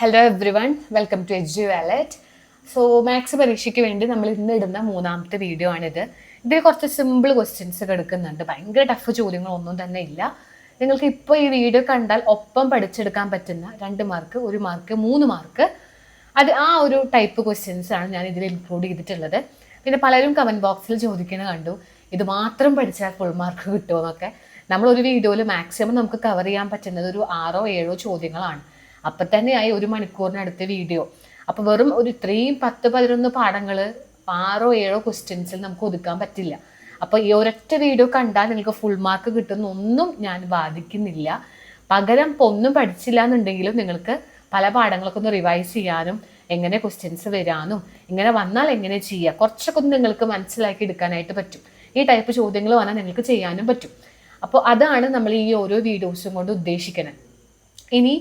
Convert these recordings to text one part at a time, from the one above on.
Hello everyone, welcome to Edu Wallet. So maths പരീക്ഷയ്ക്ക് വേണ്ടി നമ്മൾ ഇന്ന് ഇടുന്ന മൂന്നാമത്തെ വീഡിയോ ആണിത്. ഇതിൽ കുറച്ച് സിമ്പിൾ ക്വസ്റ്റ്യൻസ് എടുക്കുന്നുണ്ട്. ഭയങ്കര ടഫ് ചോദ്യങ്ങളൊന്നും തന്നെ ഇല്ല. നിങ്ങൾക്ക് ഇപ്പോൾ ഈ വീഡിയോ കണ്ടാൽ ഒപ്പം പഠിച്ചെടുക്കാൻ പറ്റുന്ന 2 മാർക്ക്, 1 മാർക്ക്, 3 മാർക്ക്, അത് ആ ഒരു ടൈപ്പ് ക്വസ്റ്റ്യൻസ് ആണ് ഞാൻ ഇതിൽ ഇൻക്ലൂഡ് ചെയ്തിട്ടുള്ളത്. പിന്നെ പലരും കമൻറ്റ് ബോക്സിൽ ചോദിക്കുന്നത് കണ്ടു, ഇത് മാത്രം പഠിച്ചാൽ ഫുൾ മാർക്ക് കിട്ടുമോ എന്നൊക്കെ. നമ്മളൊരു വീഡിയോയിൽ മാക്സിമം നമുക്ക് കവർ ചെയ്യാൻ പറ്റുന്നത് ഒരു 6-7 ചോദ്യങ്ങളാണ്. അപ്പം തന്നെയായി 1 മണിക്കൂറിനടുത്ത് വീഡിയോ. അപ്പോൾ വെറും ഒരു ഇത്രയും 10-11 പാഠങ്ങൾ 6-7 ക്വസ്റ്റ്യൻസിൽ നമുക്ക് ഒതുക്കാൻ പറ്റില്ല. അപ്പോൾ ഈ ഒരൊറ്റ വീഡിയോ കണ്ടാൽ നിങ്ങൾക്ക് ഫുൾ മാർക്ക് കിട്ടുന്നൊന്നും ഞാൻ ബാധിക്കുന്നില്ല. പകരം ഒന്നും പഠിച്ചില്ല എന്നുണ്ടെങ്കിലും നിങ്ങൾക്ക് പല പാഠങ്ങളൊക്കെ ഒന്ന് റിവൈസ് ചെയ്യാനും എങ്ങനെ ക്വസ്റ്റ്യൻസ് വരാനും ഇങ്ങനെ വന്നാൽ എങ്ങനെ ചെയ്യുക കുറച്ചൊക്കെ ഒന്ന് നിങ്ങൾക്ക് മനസ്സിലാക്കി എടുക്കാനായിട്ട് പറ്റും. ഈ ടൈപ്പ് ചോദ്യങ്ങൾ വന്നാൽ നിങ്ങൾക്ക് ചെയ്യാനും പറ്റും. അപ്പോൾ അതാണ് നമ്മൾ ഈ ഓരോ വീഡിയോസും കൊണ്ട് ഉദ്ദേശിക്കുന്നത്. ഇനി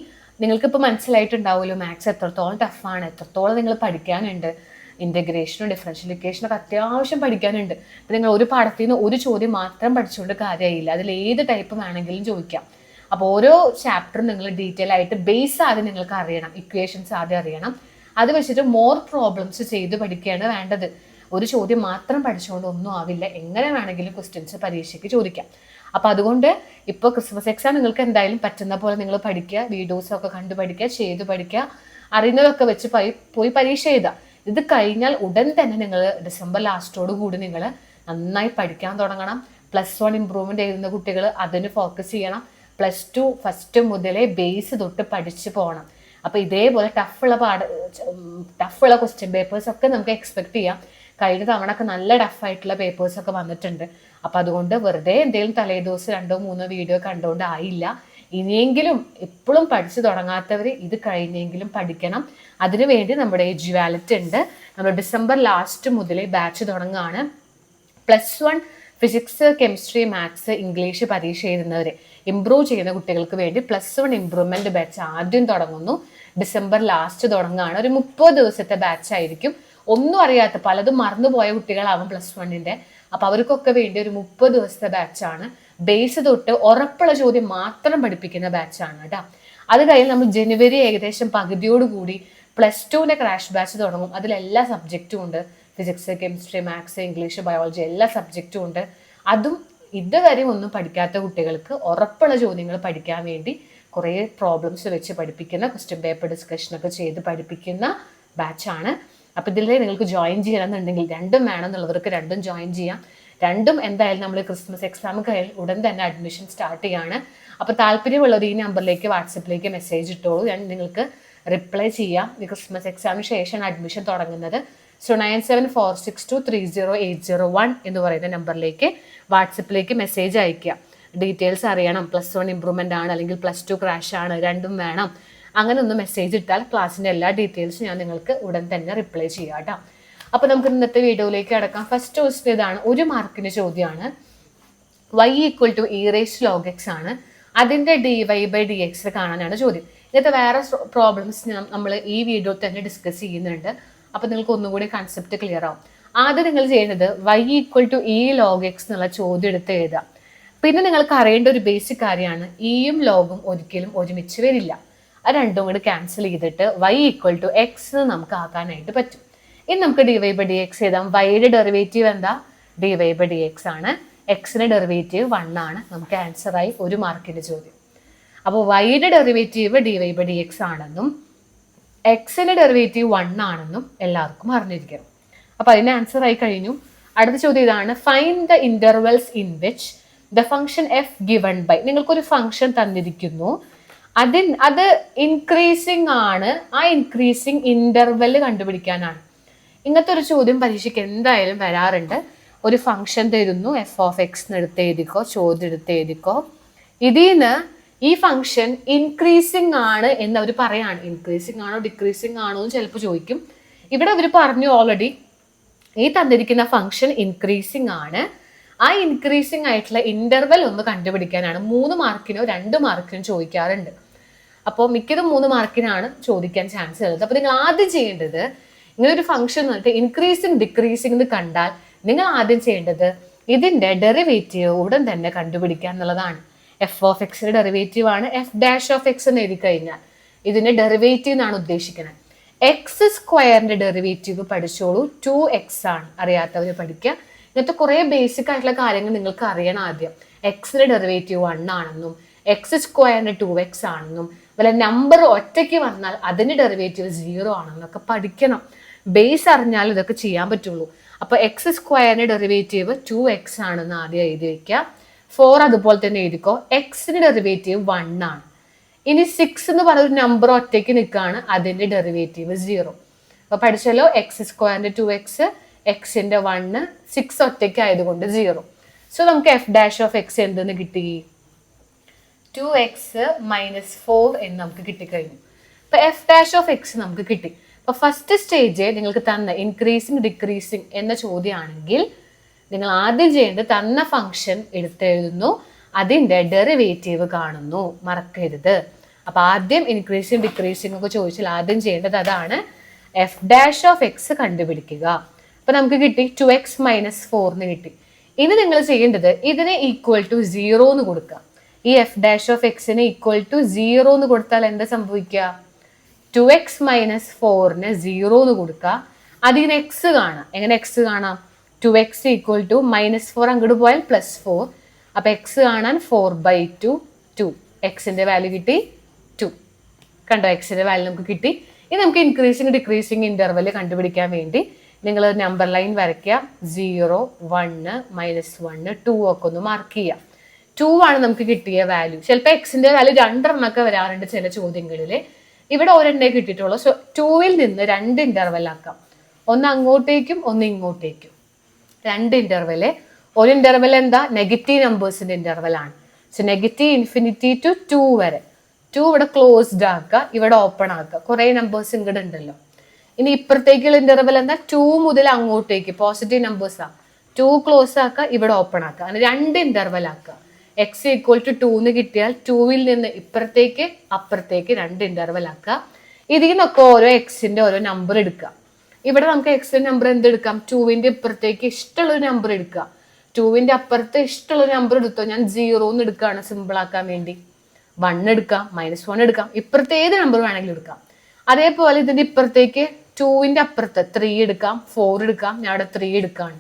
നിങ്ങൾക്കിപ്പോൾ മനസ്സിലായിട്ടുണ്ടാവുമല്ലോ മാത്സ് എത്രത്തോളം ടഫാണ്, എത്രത്തോളം നിങ്ങൾ പഠിക്കാനുണ്ട്. ഇൻ്റഗ്രേഷനും ഡിഫറൻഷ്യൽ ഇക്വേഷനൊക്കെ അത്യാവശ്യം പഠിക്കാനുണ്ട്. അപ്പോൾ നിങ്ങൾ ഒരു പാഠത്തിൽ നിന്ന് ഒരു ചോദ്യം മാത്രം പഠിച്ചുകൊണ്ട് കാര്യമായില്ല. അതിൽ ഏത് ടൈപ്പ് വേണമെങ്കിലും ചോദിക്കാം. അപ്പോൾ ഓരോ ചാപ്റ്ററും നിങ്ങൾ ഡീറ്റെയിൽ ആയിട്ട് ബേസ് ആദ്യം നിങ്ങൾക്ക് അറിയണം, ഇക്വേഷൻസ് ആദ്യം അറിയണം. അത് വെച്ചിട്ട് മോർ പ്രോബ്ലംസ് ചെയ്ത് പഠിക്കുകയാണ് വേണ്ടത്. ഒരു ചോദ്യം മാത്രം പഠിച്ചുകൊണ്ട് ഒന്നും ആവില്ല. എങ്ങനെ വേണമെങ്കിലും ക്വസ്റ്റ്യൻസ് പരീക്ഷയ്ക്ക് ചോദിക്കാം. അപ്പോൾ അതുകൊണ്ട് ഇപ്പോൾ ക്രിസ്മസ് എക്സാം നിങ്ങൾക്ക് എന്തായാലും പറ്റുന്ന പോലെ നിങ്ങൾ പഠിക്കുക, വീഡിയോസൊക്കെ കണ്ടു പഠിക്കുക, ചെയ്ത് പഠിക്കുക, അറിയുന്നതൊക്കെ വെച്ച് പോയി പരീക്ഷ എഴുതുക. ഇത് കഴിഞ്ഞാൽ ഉടൻ തന്നെ നിങ്ങൾ ഡിസംബർ ലാസ്റ്റോട് കൂടി നിങ്ങൾ നന്നായി പഠിക്കാൻ തുടങ്ങണം. +1 ഇമ്പ്രൂവ്മെൻ്റ് എഴുതുന്ന കുട്ടികൾ അതിന് ഫോക്കസ് ചെയ്യണം. +2 ഫസ്റ്റ് മുതലേ ബേസ് തൊട്ട് പഠിച്ച് പോകണം. അപ്പോൾ ഇതേപോലെ ടഫുള്ള ക്വസ്റ്റ്യൻ പേപ്പേഴ്സൊക്കെ നമുക്ക് എക്സ്പെക്ട് ചെയ്യാം. കഴിഞ്ഞ തവണയൊക്കെ നല്ല ടഫായിട്ടുള്ള പേപ്പേഴ്സൊക്കെ വന്നിട്ടുണ്ട്. അപ്പം അതുകൊണ്ട് വെറുതെ എന്തെങ്കിലും തലേദിവസം 2-3 വീഡിയോ കണ്ടുകൊണ്ട് ആയില്ല. ഇനിയെങ്കിലും എപ്പോഴും പഠിച്ചു തുടങ്ങാത്തവർ ഇത് കഴിഞ്ഞെങ്കിലും പഠിക്കണം. അതിനുവേണ്ടി നമ്മുടെ എഡ്ജു വാലറ്റ് ഉണ്ട്. നമ്മൾ ഡിസംബർ ലാസ്റ്റ് മുതലേ ബാച്ച് തുടങ്ങുകയാണ്. +1 ഫിസിക്സ്, കെമിസ്ട്രി, മാത്സ്, ഇംഗ്ലീഷ് പരീക്ഷ എഴുതുന്നവരെ ഇംപ്രൂവ് ചെയ്യുന്ന കുട്ടികൾക്ക് വേണ്ടി +1 ഇംപ്രൂവ്മെന്റ് ബാച്ച് ആദ്യം തുടങ്ങുന്നു. ഡിസംബർ ലാസ്റ്റ് തുടങ്ങുകയാണ്. ഒരു 30 ദിവസത്തെ ബാച്ച് ആയിരിക്കും. ഒന്നും അറിയാത്ത പലതും മറന്നുപോയ കുട്ടികളാവും +1-ന്റെ. അപ്പൊ അവർക്കൊക്കെ വേണ്ടി ഒരു 30 ദിവസത്തെ ബാച്ചാണ്. ബേസ് തൊട്ട് ഉറപ്പുള്ള ചോദ്യം മാത്രം പഠിപ്പിക്കുന്ന ബാച്ചാണ് കേട്ടോ. അത് കഴിഞ്ഞ് നമ്മൾ ജനുവരി ഏകദേശം പകുതിയോടുകൂടി +2-ന്റെ ക്രാഷ് ബാച്ച് തുടങ്ങും. അതിലെല്ലാ സബ്ജക്റ്റും ഉണ്ട്. Physics, chemistry, maths, English, biology എല്ലാ സബ്ജക്റ്റും ഉണ്ട്. അതും ഇതുവരെ ഒന്നും പഠിക്കാത്ത കുട്ടികൾക്ക് ഉറപ്പുള്ള ചോദ്യങ്ങൾ പഠിക്കാൻ വേണ്ടി കുറേ പ്രോബ്ലംസ് വെച്ച് പഠിപ്പിക്കുന്ന, ക്വസ്റ്റ്യൻ പേപ്പർ ഡിസ്കഷനൊക്കെ ചെയ്ത് പഠിപ്പിക്കുന്ന ബാച്ചാണ്. അപ്പോൾ ഇതിൽ നിങ്ങൾക്ക് ജോയിൻ ചെയ്യണമെന്നുണ്ടെങ്കിൽ 2ഉം വേണമെന്നുള്ളവർക്ക് 2ഉം ജോയിൻ ചെയ്യാം. 2ഉം എന്തായാലും നമ്മൾ ക്രിസ്മസ് എക്സാം കഴിഞ്ഞ് ഉടൻ തന്നെ അഡ്മിഷൻ സ്റ്റാർട്ട് ചെയ്യാണ്. അപ്പോൾ താല്പര്യമുള്ളവർ ഈ നമ്പറിലേക്ക് വാട്സപ്പിലേക്ക് മെസ്സേജ് ഇട്ടോളൂ. ഞാൻ നിങ്ങൾക്ക് റിപ്ലൈ ചെയ്യാം. ഈ ക്രിസ്മസ് എക്സാമിന് ശേഷമാണ് അഡ്മിഷൻ തുടങ്ങുന്നത്. സോ 9746230801 എന്ന് പറയുന്ന നമ്പറിലേക്ക് വാട്സപ്പിലേക്ക് മെസ്സേജ് അയയ്ക്കുക. ഡീറ്റെയിൽസ് അറിയണം, +1 ഇമ്പ്രൂവ്മെൻ്റ് ആണ് അല്ലെങ്കിൽ +2 ക്രാഷ് ആണ്, 2ഉം വേണം, അങ്ങനെ ഒന്ന് മെസ്സേജ് ഇട്ടാൽ ക്ലാസ്സിൻ്റെ എല്ലാ ഡീറ്റെയിൽസും ഞാൻ നിങ്ങൾക്ക് ഉടൻ തന്നെ റിപ്ലൈ ചെയ്യാം കേട്ടോ. അപ്പോൾ നമുക്ക് ഇന്നത്തെ വീഡിയോയിലേക്ക് കിടക്കാം. ഫസ്റ്റ് ക്വസ്റ്റ്യൻ ഇതാണ്, 1 മാർക്കിൻ്റെ ചോദ്യമാണ്. y = e⁻log x ആണ്. അതിൻ്റെ dy/dx കാണാനാണ് ചോദ്യം. ഇങ്ങനത്തെ വേറെ പ്രോബ്ലംസ് നമ്മൾ ഈ വീഡിയോയിൽ തന്നെ ഡിസ്കസ് ചെയ്യുന്നുണ്ട്. അപ്പോൾ നിങ്ങൾക്ക് ഒന്നുകൂടി കൺസെപ്റ്റ് ക്ലിയർ ആവും. ആദ്യം നിങ്ങൾ ചെയ്യുന്നത് y = e⁻log x എന്നുള്ള ചോദ്യം എടുത്ത് എഴുതുക. പിന്നെ നിങ്ങൾക്ക് അറിയേണ്ട ഒരു ബേസിക് കാര്യമാണ്, ഇയും ലോഗും ഒരിക്കലും ഒരുമിച്ച് വരില്ല. അത് രണ്ടും കൂടി ക്യാൻസൽ ചെയ്തിട്ട് y = x നമുക്ക് ആക്കാനായിട്ട് പറ്റും. ഇനി നമുക്ക് dy/dx എഴുതാം. y-യുടെ ഡെറിവേറ്റീവ് എന്താ? dy/dx ആണ്. x-ന്റെ ഡെറിവേറ്റീവ് 1 ആണ്. നമുക്ക് ആൻസറായി 1 മാർക്കിൻ്റെ ചോദ്യം. അപ്പോൾ y-യുടെ ഡെറിവേറ്റീവ് dy/dx ആണെന്നും x-ന്റെ ഡെറിവേറ്റീവ് 1 ആണെന്നും എല്ലാവർക്കും അറിഞ്ഞിരിക്കണം. അപ്പോൾ അതിന് ആൻസർ ആയി കഴിഞ്ഞു. അടുത്ത ചോദ്യം ഇതാണ്, find the intervals in which the function f given by. നിങ്ങൾക്കൊരു ഫംഗ്ഷൻ തന്നിരിക്കുന്നു, അത് ഇൻക്രീസിങ് ആണ്. ആ ഇൻക്രീസിങ് ഇന്റർവെൽ കണ്ടുപിടിക്കാനാണ്. ഇങ്ങനത്തെ ഒരു ചോദ്യം പരീക്ഷയ്ക്ക് എന്തായാലും വരാറുണ്ട്. ഒരു ഫംഗ്ഷൻ തരുന്നു, f(x) എടുത്ത് എഴുതിക്കോ, ചോദ്യം എടുത്ത് എഴുതിക്കോ. ഇതിന്ന് ഈ ഫംഗ്ഷൻ ഇൻക്രീസിങ് ആണ് എന്ന് അവർ പറയാണ്. ഇൻക്രീസിങ് ആണോ ഡിക്രീസിങ് ആണോ എന്ന് ചിലപ്പോൾ ചോദിക്കും. ഇവിടെ അവർ പറഞ്ഞു ഓൾറെഡി ഈ തന്നിരിക്കുന്ന ഫംഗ്ഷൻ ഇൻക്രീസിങ് ആണ്. ആ ഇൻക്രീസിങ് ആയിട്ടുള്ള ഇന്റർവെൽ ഒന്ന് കണ്ടുപിടിക്കാനാണ്. 3 മാർക്കിനോ 2 മാർക്കിനോ ചോദിക്കാറുണ്ട്. അപ്പോൾ മിക്കതും 3 മാർക്കിനാണ് ചോദിക്കാൻ ചാൻസ് ഉള്ളത്. അപ്പോൾ നിങ്ങൾ ആദ്യം ചെയ്യേണ്ടത്, ഇങ്ങനെ ഒരു ഫംഗ്ഷൻ വന്നിട്ട് ഇൻക്രീസിങ് ഡിക്രീസിങ് എന്ന് കണ്ടാൽ നിങ്ങൾ ആദ്യം ചെയ്യേണ്ടത് ഇതിന്റെ ഡെറിവേറ്റീവ് ഉടൻ തന്നെ കണ്ടുപിടിക്കുക എന്നുള്ളതാണ്. f(x)ന്റെ ഡെറിവേറ്റീവ് ആണ് f' എന്ന് എഴുതി കഴിഞ്ഞാൽ ഇതിന്റെ ഡെറിവേറ്റീവ് എന്നാണ് ഉദ്ദേശിക്കുന്നത്. എക്സ് സ്ക്വയറിന്റെ ഡെറിവേറ്റീവ് പഠിച്ചോളൂ, 2x ആണ്. അറിയാത്തവര് പഠിക്കുക. ഇങ്ങനത്തെ കുറെ ബേസിക് ആയിട്ടുള്ള കാര്യങ്ങൾ നിങ്ങൾക്ക് അറിയണം. ആദ്യം എക്സിന്റെ ഡെറിവേറ്റീവ് 1 ആണെന്നും എക്സ് സ്ക്വയറിന്റെ 2x ആണെന്നും വല്ല നമ്പർ ഒറ്റയ്ക്ക് വന്നാൽ അതിന്റെ ഡെറിവേറ്റീവ് 0 ആണെന്നൊക്കെ പഠിക്കണം. ബേസ് അറിഞ്ഞാൽ ഇതൊക്കെ ചെയ്യാൻ പറ്റുള്ളൂ. അപ്പൊ എക്സ് സ്ക്വയറിന്റെ ഡെറിവേറ്റീവ് 2x ആണെന്ന് ആദ്യം എഴുതി വെക്കുക. 4 അതുപോലെ തന്നെ എഴുതിക്കോ. എക്സിന്റെ ഡെറിവേറ്റീവ് 1 ആണ്. ഇനി 6 എന്ന് പറഞ്ഞൊരു നമ്പർ ഒറ്റയ്ക്ക് നിൽക്കുകയാണ്, അതിന്റെ ഡെറിവേറ്റീവ് 0. അപ്പൊ പഠിച്ചല്ലോ, എക്സ് സ്ക്വയറിന്റെ 2x, എക്സിന്റെ 1, 6 ഒറ്റയ്ക്ക് ആയതുകൊണ്ട് 0. സോ നമുക്ക് എഫ് ഡാഷ് ഓഫ് എക്സ് എന്തെന്ന് കിട്ടി? 2x - 4 എന്ന് നമുക്ക് കിട്ടിക്കഴിഞ്ഞു. അപ്പൊ എഫ് ഡാഷ് ഓഫ് എക്സ് നമുക്ക് കിട്ടി. അപ്പൊ ഫസ്റ്റ് സ്റ്റേജ് നിങ്ങൾക്ക് തന്ന ഇൻക്രീസിങ് ഡിക്രീസിങ് എന്ന ചോദ്യമാണെങ്കിൽ നിങ്ങൾ ആദ്യം ചെയ്യേണ്ടത് തന്ന ഫംഗ്ഷൻ എടുത്തെഴുതുന്നു, അതിന്റെ ഡെറിവേറ്റീവ് കാണുന്നു, മറക്കരുത്. അപ്പൊ ആദ്യം ഇൻക്രീസിങ് ഡിക്രീസിങ് ഒക്കെ ചോദിച്ചാൽ ആദ്യം ചെയ്യേണ്ടത് അതാണ്, എഫ് ഡാഷ് ഓഫ് എക്സ് കണ്ടുപിടിക്കുക. അപ്പൊ നമുക്ക് കിട്ടി 2x - 4 എന്ന് കിട്ടി. ഇനി നിങ്ങൾ ചെയ്യേണ്ടത് ഇതിനെ ഈക്വൽ ടു 0 എന്ന് കൊടുക്കുക. ഈ എഫ് ഡാഷ് ഓഫ് എക്സിന് ഈക്വൽ ടു 0 എന്ന് കൊടുത്താൽ എന്താ സംഭവിക്കുക? 2x - 4ന് 0 എന്ന് കൊടുക്കുക. അതിന് എക്സ് കാണാം. എങ്ങനെ എക്സ് കാണാം? 2x = -4 അങ്ങോട്ട് പോയാൽ +4. അപ്പൊ എക്സ് കാണാൻ 4/2 2. എക്സിന്റെ വാല്യൂ കിട്ടി 2. കണ്ടോ, എക്സിന്റെ വാല്യൂ നമുക്ക് കിട്ടി. ഇനി നമുക്ക് ഇൻക്രീസിങ് ഡിക്രീസിങ് ഇന്റർവെൽ കണ്ടുപിടിക്കാൻ വേണ്ടി നിങ്ങൾ നമ്പർ ലൈൻ വരയ്ക്കുക. 0 1 -1 2 ഒക്കെ ഒന്ന് മാർക്ക് ചെയ്യാം. 2 ആണ് നമുക്ക് കിട്ടിയ വാല്യൂ. ചിലപ്പോൾ എക്സിന്റെ വാല്യൂ 2 എണ്ണമൊക്കെ വരാറുണ്ട് ചില ചോദ്യങ്ങളിൽ. ഇവിടെ ഒരെണ്ണേ കിട്ടിയിട്ടുള്ളൂ. സോ 2ൽ നിന്ന് 2 ഇന്റർവെൽ ആക്കാം. ഒന്ന് അങ്ങോട്ടേക്കും ഒന്ന് ഇങ്ങോട്ടേക്കും. 2 ഇന്റർവെല്. ഒരു ഇന്റർവെൽ എന്താ? നെഗറ്റീവ് നമ്പേഴ്സിന്റെ ഇന്റർവെൽ ആണ്. സോ -∞ to 2 വരെ. 2 ഇവിടെ ക്ലോസ്ഡ് ആക്കുക, ഇവിടെ ഓപ്പൺ ആക്കുക. കുറെ നമ്പേഴ്സ് ഇങ്ങോട്ട് ഉണ്ടല്ലോ. ഇനി ഇപ്പുറത്തേക്കുള്ള ഇന്റർവെൽ എന്താ? 2 മുതൽ അങ്ങോട്ടേക്ക് പോസിറ്റീവ് നമ്പേഴ്സാ. 2 ക്ലോസ് ആക്കുക, ഇവിടെ ഓപ്പൺ ആക്കുക. അങ്ങനെ 2 ഇന്റർവെൽ ആക്കുക. x = 2 എന്ന് കിട്ടിയാൽ 2ൽ നിന്ന് ഇപ്പുറത്തേക്ക് അപ്പുറത്തേക്ക് 2 ഇന്റർവെൽ ആക്കുക. ഇതിൽ നിന്നൊക്കെ ഓരോ എക്സിന്റെ ഓരോ നമ്പർ എടുക്കുക. ഇവിടെ നമുക്ക് എക്സിന്റെ നമ്പർ എന്തെടുക്കാം? 2ന്റെ ഇപ്പുറത്തേക്ക് ഇഷ്ടമുള്ളൊരു നമ്പർ എടുക്കുക. 2ന്റെ അപ്പുറത്ത് ഇഷ്ടമുള്ളൊരു നമ്പർ എടുത്തോ. ഞാൻ 0 എന്ന് എടുക്കുകയാണ് സിമ്പിൾ ആക്കാൻ വേണ്ടി. 1 എടുക്കാം, -1 എടുക്കാം, ഇപ്പുറത്തെ ഏത് നമ്പർ വേണമെങ്കിലും എടുക്കാം. അതേപോലെ ഇതിന്റെ ഇപ്പുറത്തേക്ക് 2ന്റെ അപ്പുറത്ത് 3 എടുക്കാം, 4 എടുക്കാം. ഞാൻ അവിടെ 3 എടുക്കാണ്.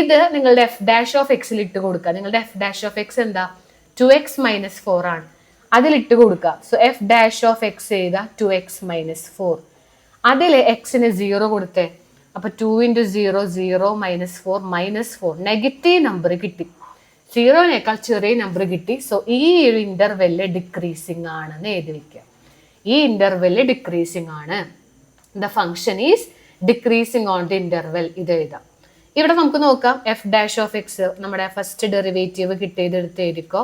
ഇത് നിങ്ങളുടെ എഫ് ഡാഷ് ഓഫ് എക്സിൽ ഇട്ട് കൊടുക്കുക. നിങ്ങളുടെ എഫ് ഡാഷ് ഓഫ് എക്സ് എന്താ? 2x - 4 ആണ്. അതിലിട്ട് കൊടുക്കുക. So F dash of X ചെയ്താ 2x - 4. അതിൽ എക്സിന് 0 കൊടുത്തേ. അപ്പൊ 2 × 0 0 -4 -4 നെഗറ്റീവ് നമ്പർ കിട്ടി. 0നേക്കാൾ ചെറിയ നമ്പർ കിട്ടി. സോ ഈ ഒരു ഇന്റർവെല്ല് ഡിക്രീസിങ് ആണെന്ന് എഴുതി വെക്കുക. ഈ ഇന്റർവെല്ല് ഡിക്രീസിങ് ആണ്. The function is decreasing on the interval. ഇത് എഴുതാം. ഇവിടെ നമുക്ക് നോക്കാം. എഫ് ഡാഷ് ഓഫ് എക്സ് നമ്മുടെ ഫസ്റ്റ് ഡെറിവേറ്റീവ് കിട്ടിയത് എടുത്ത് എഴുതിക്കോ.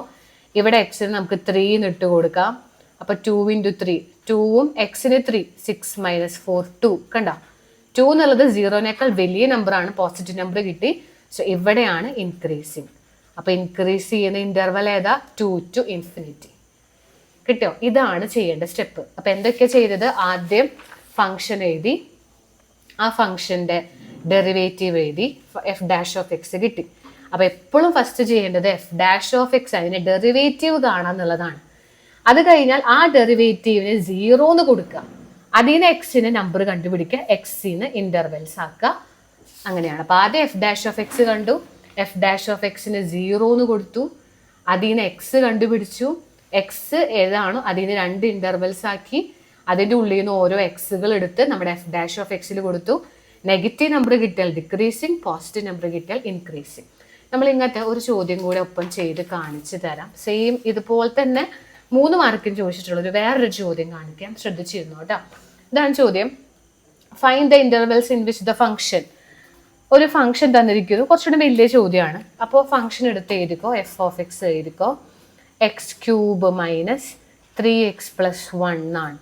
ഇവിടെ എക്സിന് നമുക്ക് 3 എന്ന് ഇട്ട് കൊടുക്കാം. അപ്പൊ 2 × 3 2ഉം എക്സിന് 3 6 - 4 2. കണ്ട, 2 എന്നുള്ളത് 0നേക്കാൾ വലിയ നമ്പർ ആണ്. പോസിറ്റീവ് നമ്പർ കിട്ടി. സോ ഇവിടെയാണ് ഇൻക്രീസിങ്. അപ്പൊ ഇൻക്രീസ് ചെയ്യുന്ന ഇന്റർവൽ ഏതാ? 2 to ∞. കിട്ടോ? ഇതാണ് ചെയ്യേണ്ട സ്റ്റെപ്പ്. അപ്പൊ എന്തൊക്കെയാ ചെയ്തത്? ആദ്യം ഫംഗ്ഷൻ എഴുതി, ആ ഫംഗ്ഷന്റെ ഡെറിവേറ്റീവ് എഴുതി, എഫ് ഡാഷ് ഓഫ് എക്സ് കിട്ടി. അപ്പൊ എപ്പോഴും ഫസ്റ്റ് ചെയ്യേണ്ടത് എഫ് ഡാഷ് ഓഫ് എക്സ് അതിന്റെ ഡെറിവേറ്റീവ് കാണാന്നുള്ളതാണ്. അത് കഴിഞ്ഞാൽ ആ ഡെറിവേറ്റീവിന് 0 എന്ന് കൊടുക്കുക. അതിന് എക്സിന് നമ്പർ കണ്ടുപിടിക്കുക, എക്സിന് ഇന്റർവെൽസ് ആക്കുക. അങ്ങനെയാണ്. അപ്പൊ ആദ്യം എഫ് ഡാഷ് ഓഫ് എക്സ് കണ്ടു, എഫ് ഡാഷ് ഓഫ് എക്സിന് 0 എന്ന് കൊടുത്തു, അതിന് എക്സ് കണ്ടുപിടിച്ചു. എക്സ് ഏതാണോ അതിന് 2 ഇന്റർവെൽസ് ആക്കി, അതിന്റെ ഉള്ളിൽ നിന്ന് ഓരോ എക്സുകൾ എടുത്ത് നമ്മുടെ എഫ് ഡാഷ് ഓഫ് എക്സിൽ കൊടുത്തു. നെഗറ്റീവ് നമ്പർ കിട്ടിയാൽ ഡിക്രീസിങ്, പോസിറ്റീവ് നമ്പർ കിട്ടിയാൽ ഇൻക്രീസിങ്. നമ്മൾ ഇങ്ങനത്തെ ഒരു ചോദ്യം കൂടെ ഒപ്പം ചെയ്ത് കാണിച്ചു തരാം. സെയിം ഇതുപോലെ തന്നെ 3 മാർക്കിന് ചോദിച്ചിട്ടുള്ള ഒരു വേറൊരു ചോദ്യം കാണിക്കാം. ശ്രദ്ധിച്ചിരുന്നു കേട്ടോ. ഇതാണ് ചോദ്യം. Find the intervals in which the function. ഒരു ഫംഗ്ഷൻ തന്നിരിക്കുന്നു. കുറച്ചുകൂടി വലിയ ചോദ്യമാണ്. അപ്പോൾ ഫംഗ്ഷൻ എടുത്ത് എഴുതിക്കോ. എഫ് ഓഫ് എക്സ് എഴുതിക്കോ. x³ - 3x + 1 ആണ്.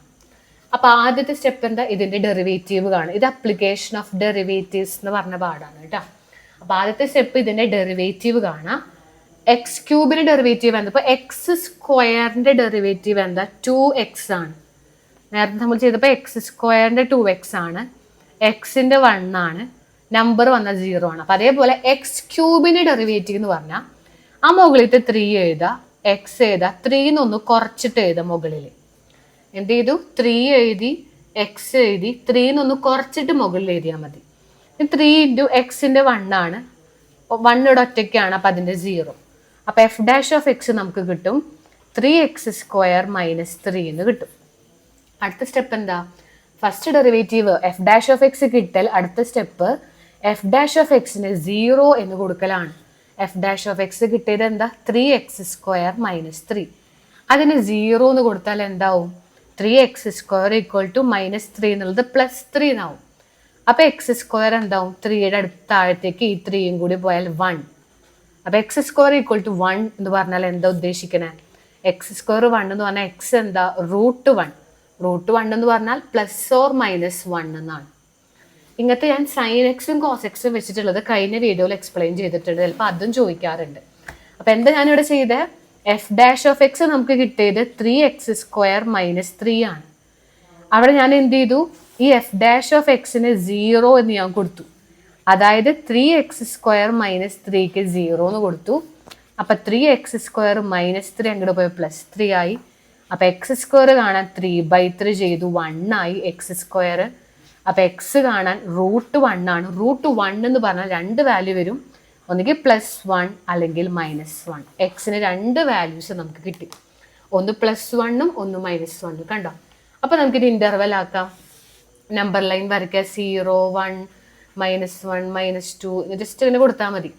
അപ്പൊ ആദ്യത്തെ സ്റ്റെപ്പ് എന്താ? ഇതിന്റെ ഡെറിവേറ്റീവ് കാണും. ഇത് അപ്ലിക്കേഷൻ ഓഫ് ഡെറിവേറ്റീവ്സ് എന്ന് പറഞ്ഞ പാടാണ് കേട്ടോ. അപ്പൊ ആദ്യത്തെ സ്റ്റെപ്പ് ഇതിന്റെ ഡെറിവേറ്റീവ് കാണാം. x³ ഡെറിവേറ്റീവ് എന്താ? ഇപ്പൊ x² ഡെറിവേറ്റീവ് എന്താ? 2x ആണ്. നേരത്തെ നമ്മൾ ചെയ്തപ്പോൾ x² 2x ആണ്. എക്സിന്റെ 1 ആണ്. നമ്പർ വന്ന 0 ആണ്. അപ്പൊ അതേപോലെ x³ ഡെറിവേറ്റീവ് എന്ന് പറഞ്ഞാൽ ആ മുകളിലത്തെ 3 എഴുതാ, എക്സ് എഴുതാ, 3 1 കുറച്ചിട്ട് എഴുതാ മുകളിൽ. എന്ത് ചെയ്തു? 3 എഴുതി, എക്സ് എഴുതി, 3 എന്നൊന്ന് കുറച്ചിട്ട് മുകളിൽ എഴുതിയാൽ മതി. 3 ഇൻറ്റു എക്സിൻ്റെ 1 ആണ്, 1 ഇവിടെ ഒറ്റയ്ക്കാണ്, അപ്പം അതിൻ്റെ 0. അപ്പം എഫ് ഡാഷ് ഓഫ് എക്സ് നമുക്ക് കിട്ടും 3x² മൈനസ് 3 എന്ന് കിട്ടും. അടുത്ത സ്റ്റെപ്പ് എന്താ? First derivative f dash of x കിട്ടൽ. അടുത്ത സ്റ്റെപ്പ് എഫ് ഡാഷ് ഓഫ് എക്സിന് 0 എന്ന് കൊടുക്കലാണ്. എഫ് ഡാഷ് ഓഫ് എക്സ് കിട്ടിയത് എന്താ? 3x² minus 3. അതിന് 0 എന്ന് കൊടുത്താൽ എന്താവും? 3x² ഈക്വൽ ടു -3 എന്നുള്ളത് +3 എന്നാവും. അപ്പോൾ x² എന്താവും? 3യുടെ അടുത്ത താഴത്തേക്ക് ഈ 3യും കൂടി പോയാൽ 1. അപ്പോൾ x² ഈക്വൽ ടു 1 എന്ന് പറഞ്ഞാൽ എന്താ ഉദ്ദേശിക്കണേ? x² 1 എന്ന് പറഞ്ഞാൽ x എന്താ? √1. √1 എന്ന് പറഞ്ഞാൽ +or-1 എന്നാണ്. ഇങ്ങനത്തെ ഞാൻ sin എക്സും cos എക്സും വെച്ചിട്ടുള്ളത് കഴിഞ്ഞ വീഡിയോയിൽ എക്സ്പ്ലെയിൻ ചെയ്തിട്ടുണ്ട്. ചിലപ്പോൾ അതും ചോദിക്കാറുണ്ട്. അപ്പം എന്താ ഞാനിവിടെ ചെയ്തത്? എഫ് ഡാഷ് ഓഫ് എക്സ് നമുക്ക് കിട്ടിയത് 3x² മൈനസ് 3 ആണ്. അവിടെ ഞാൻ എന്ത് ചെയ്തു? ഈ എഫ് ഡാഷ് ഓഫ് എക്സിന് 0 എന്ന് ഞാൻ കൊടുത്തു. അതായത് 3x² മൈനസ് 3ക്ക് 0 എന്ന് കൊടുത്തു. അപ്പം 3x² മൈനസ് 3 അങ്ങോട്ട് പോയി +3 ആയി. അപ്പം x² കാണാൻ 3/3 ചെയ്തു, 1 ആയി x². അപ്പം എക്സ് കാണാൻ √1 ആണ്. √1 എന്ന് പറഞ്ഞാൽ 2 വാല്യൂ വരും, ഒന്നുകിൽ +1 അല്ലെങ്കിൽ -1. എക്സിന് 2 വാല്യൂസ് നമുക്ക് കിട്ടി, ഒന്ന് +1ഉം ഒന്ന് -1ഉം. കണ്ടോ? അപ്പം നമുക്കിത് ഇൻ്റർവെൽ ആക്കാം. നമ്പർ ലൈൻ വരയ്ക്കുക, 0, 1, -1, -2 ജസ്റ്റ് ഇങ്ങനെ കൊടുത്താൽ മതി.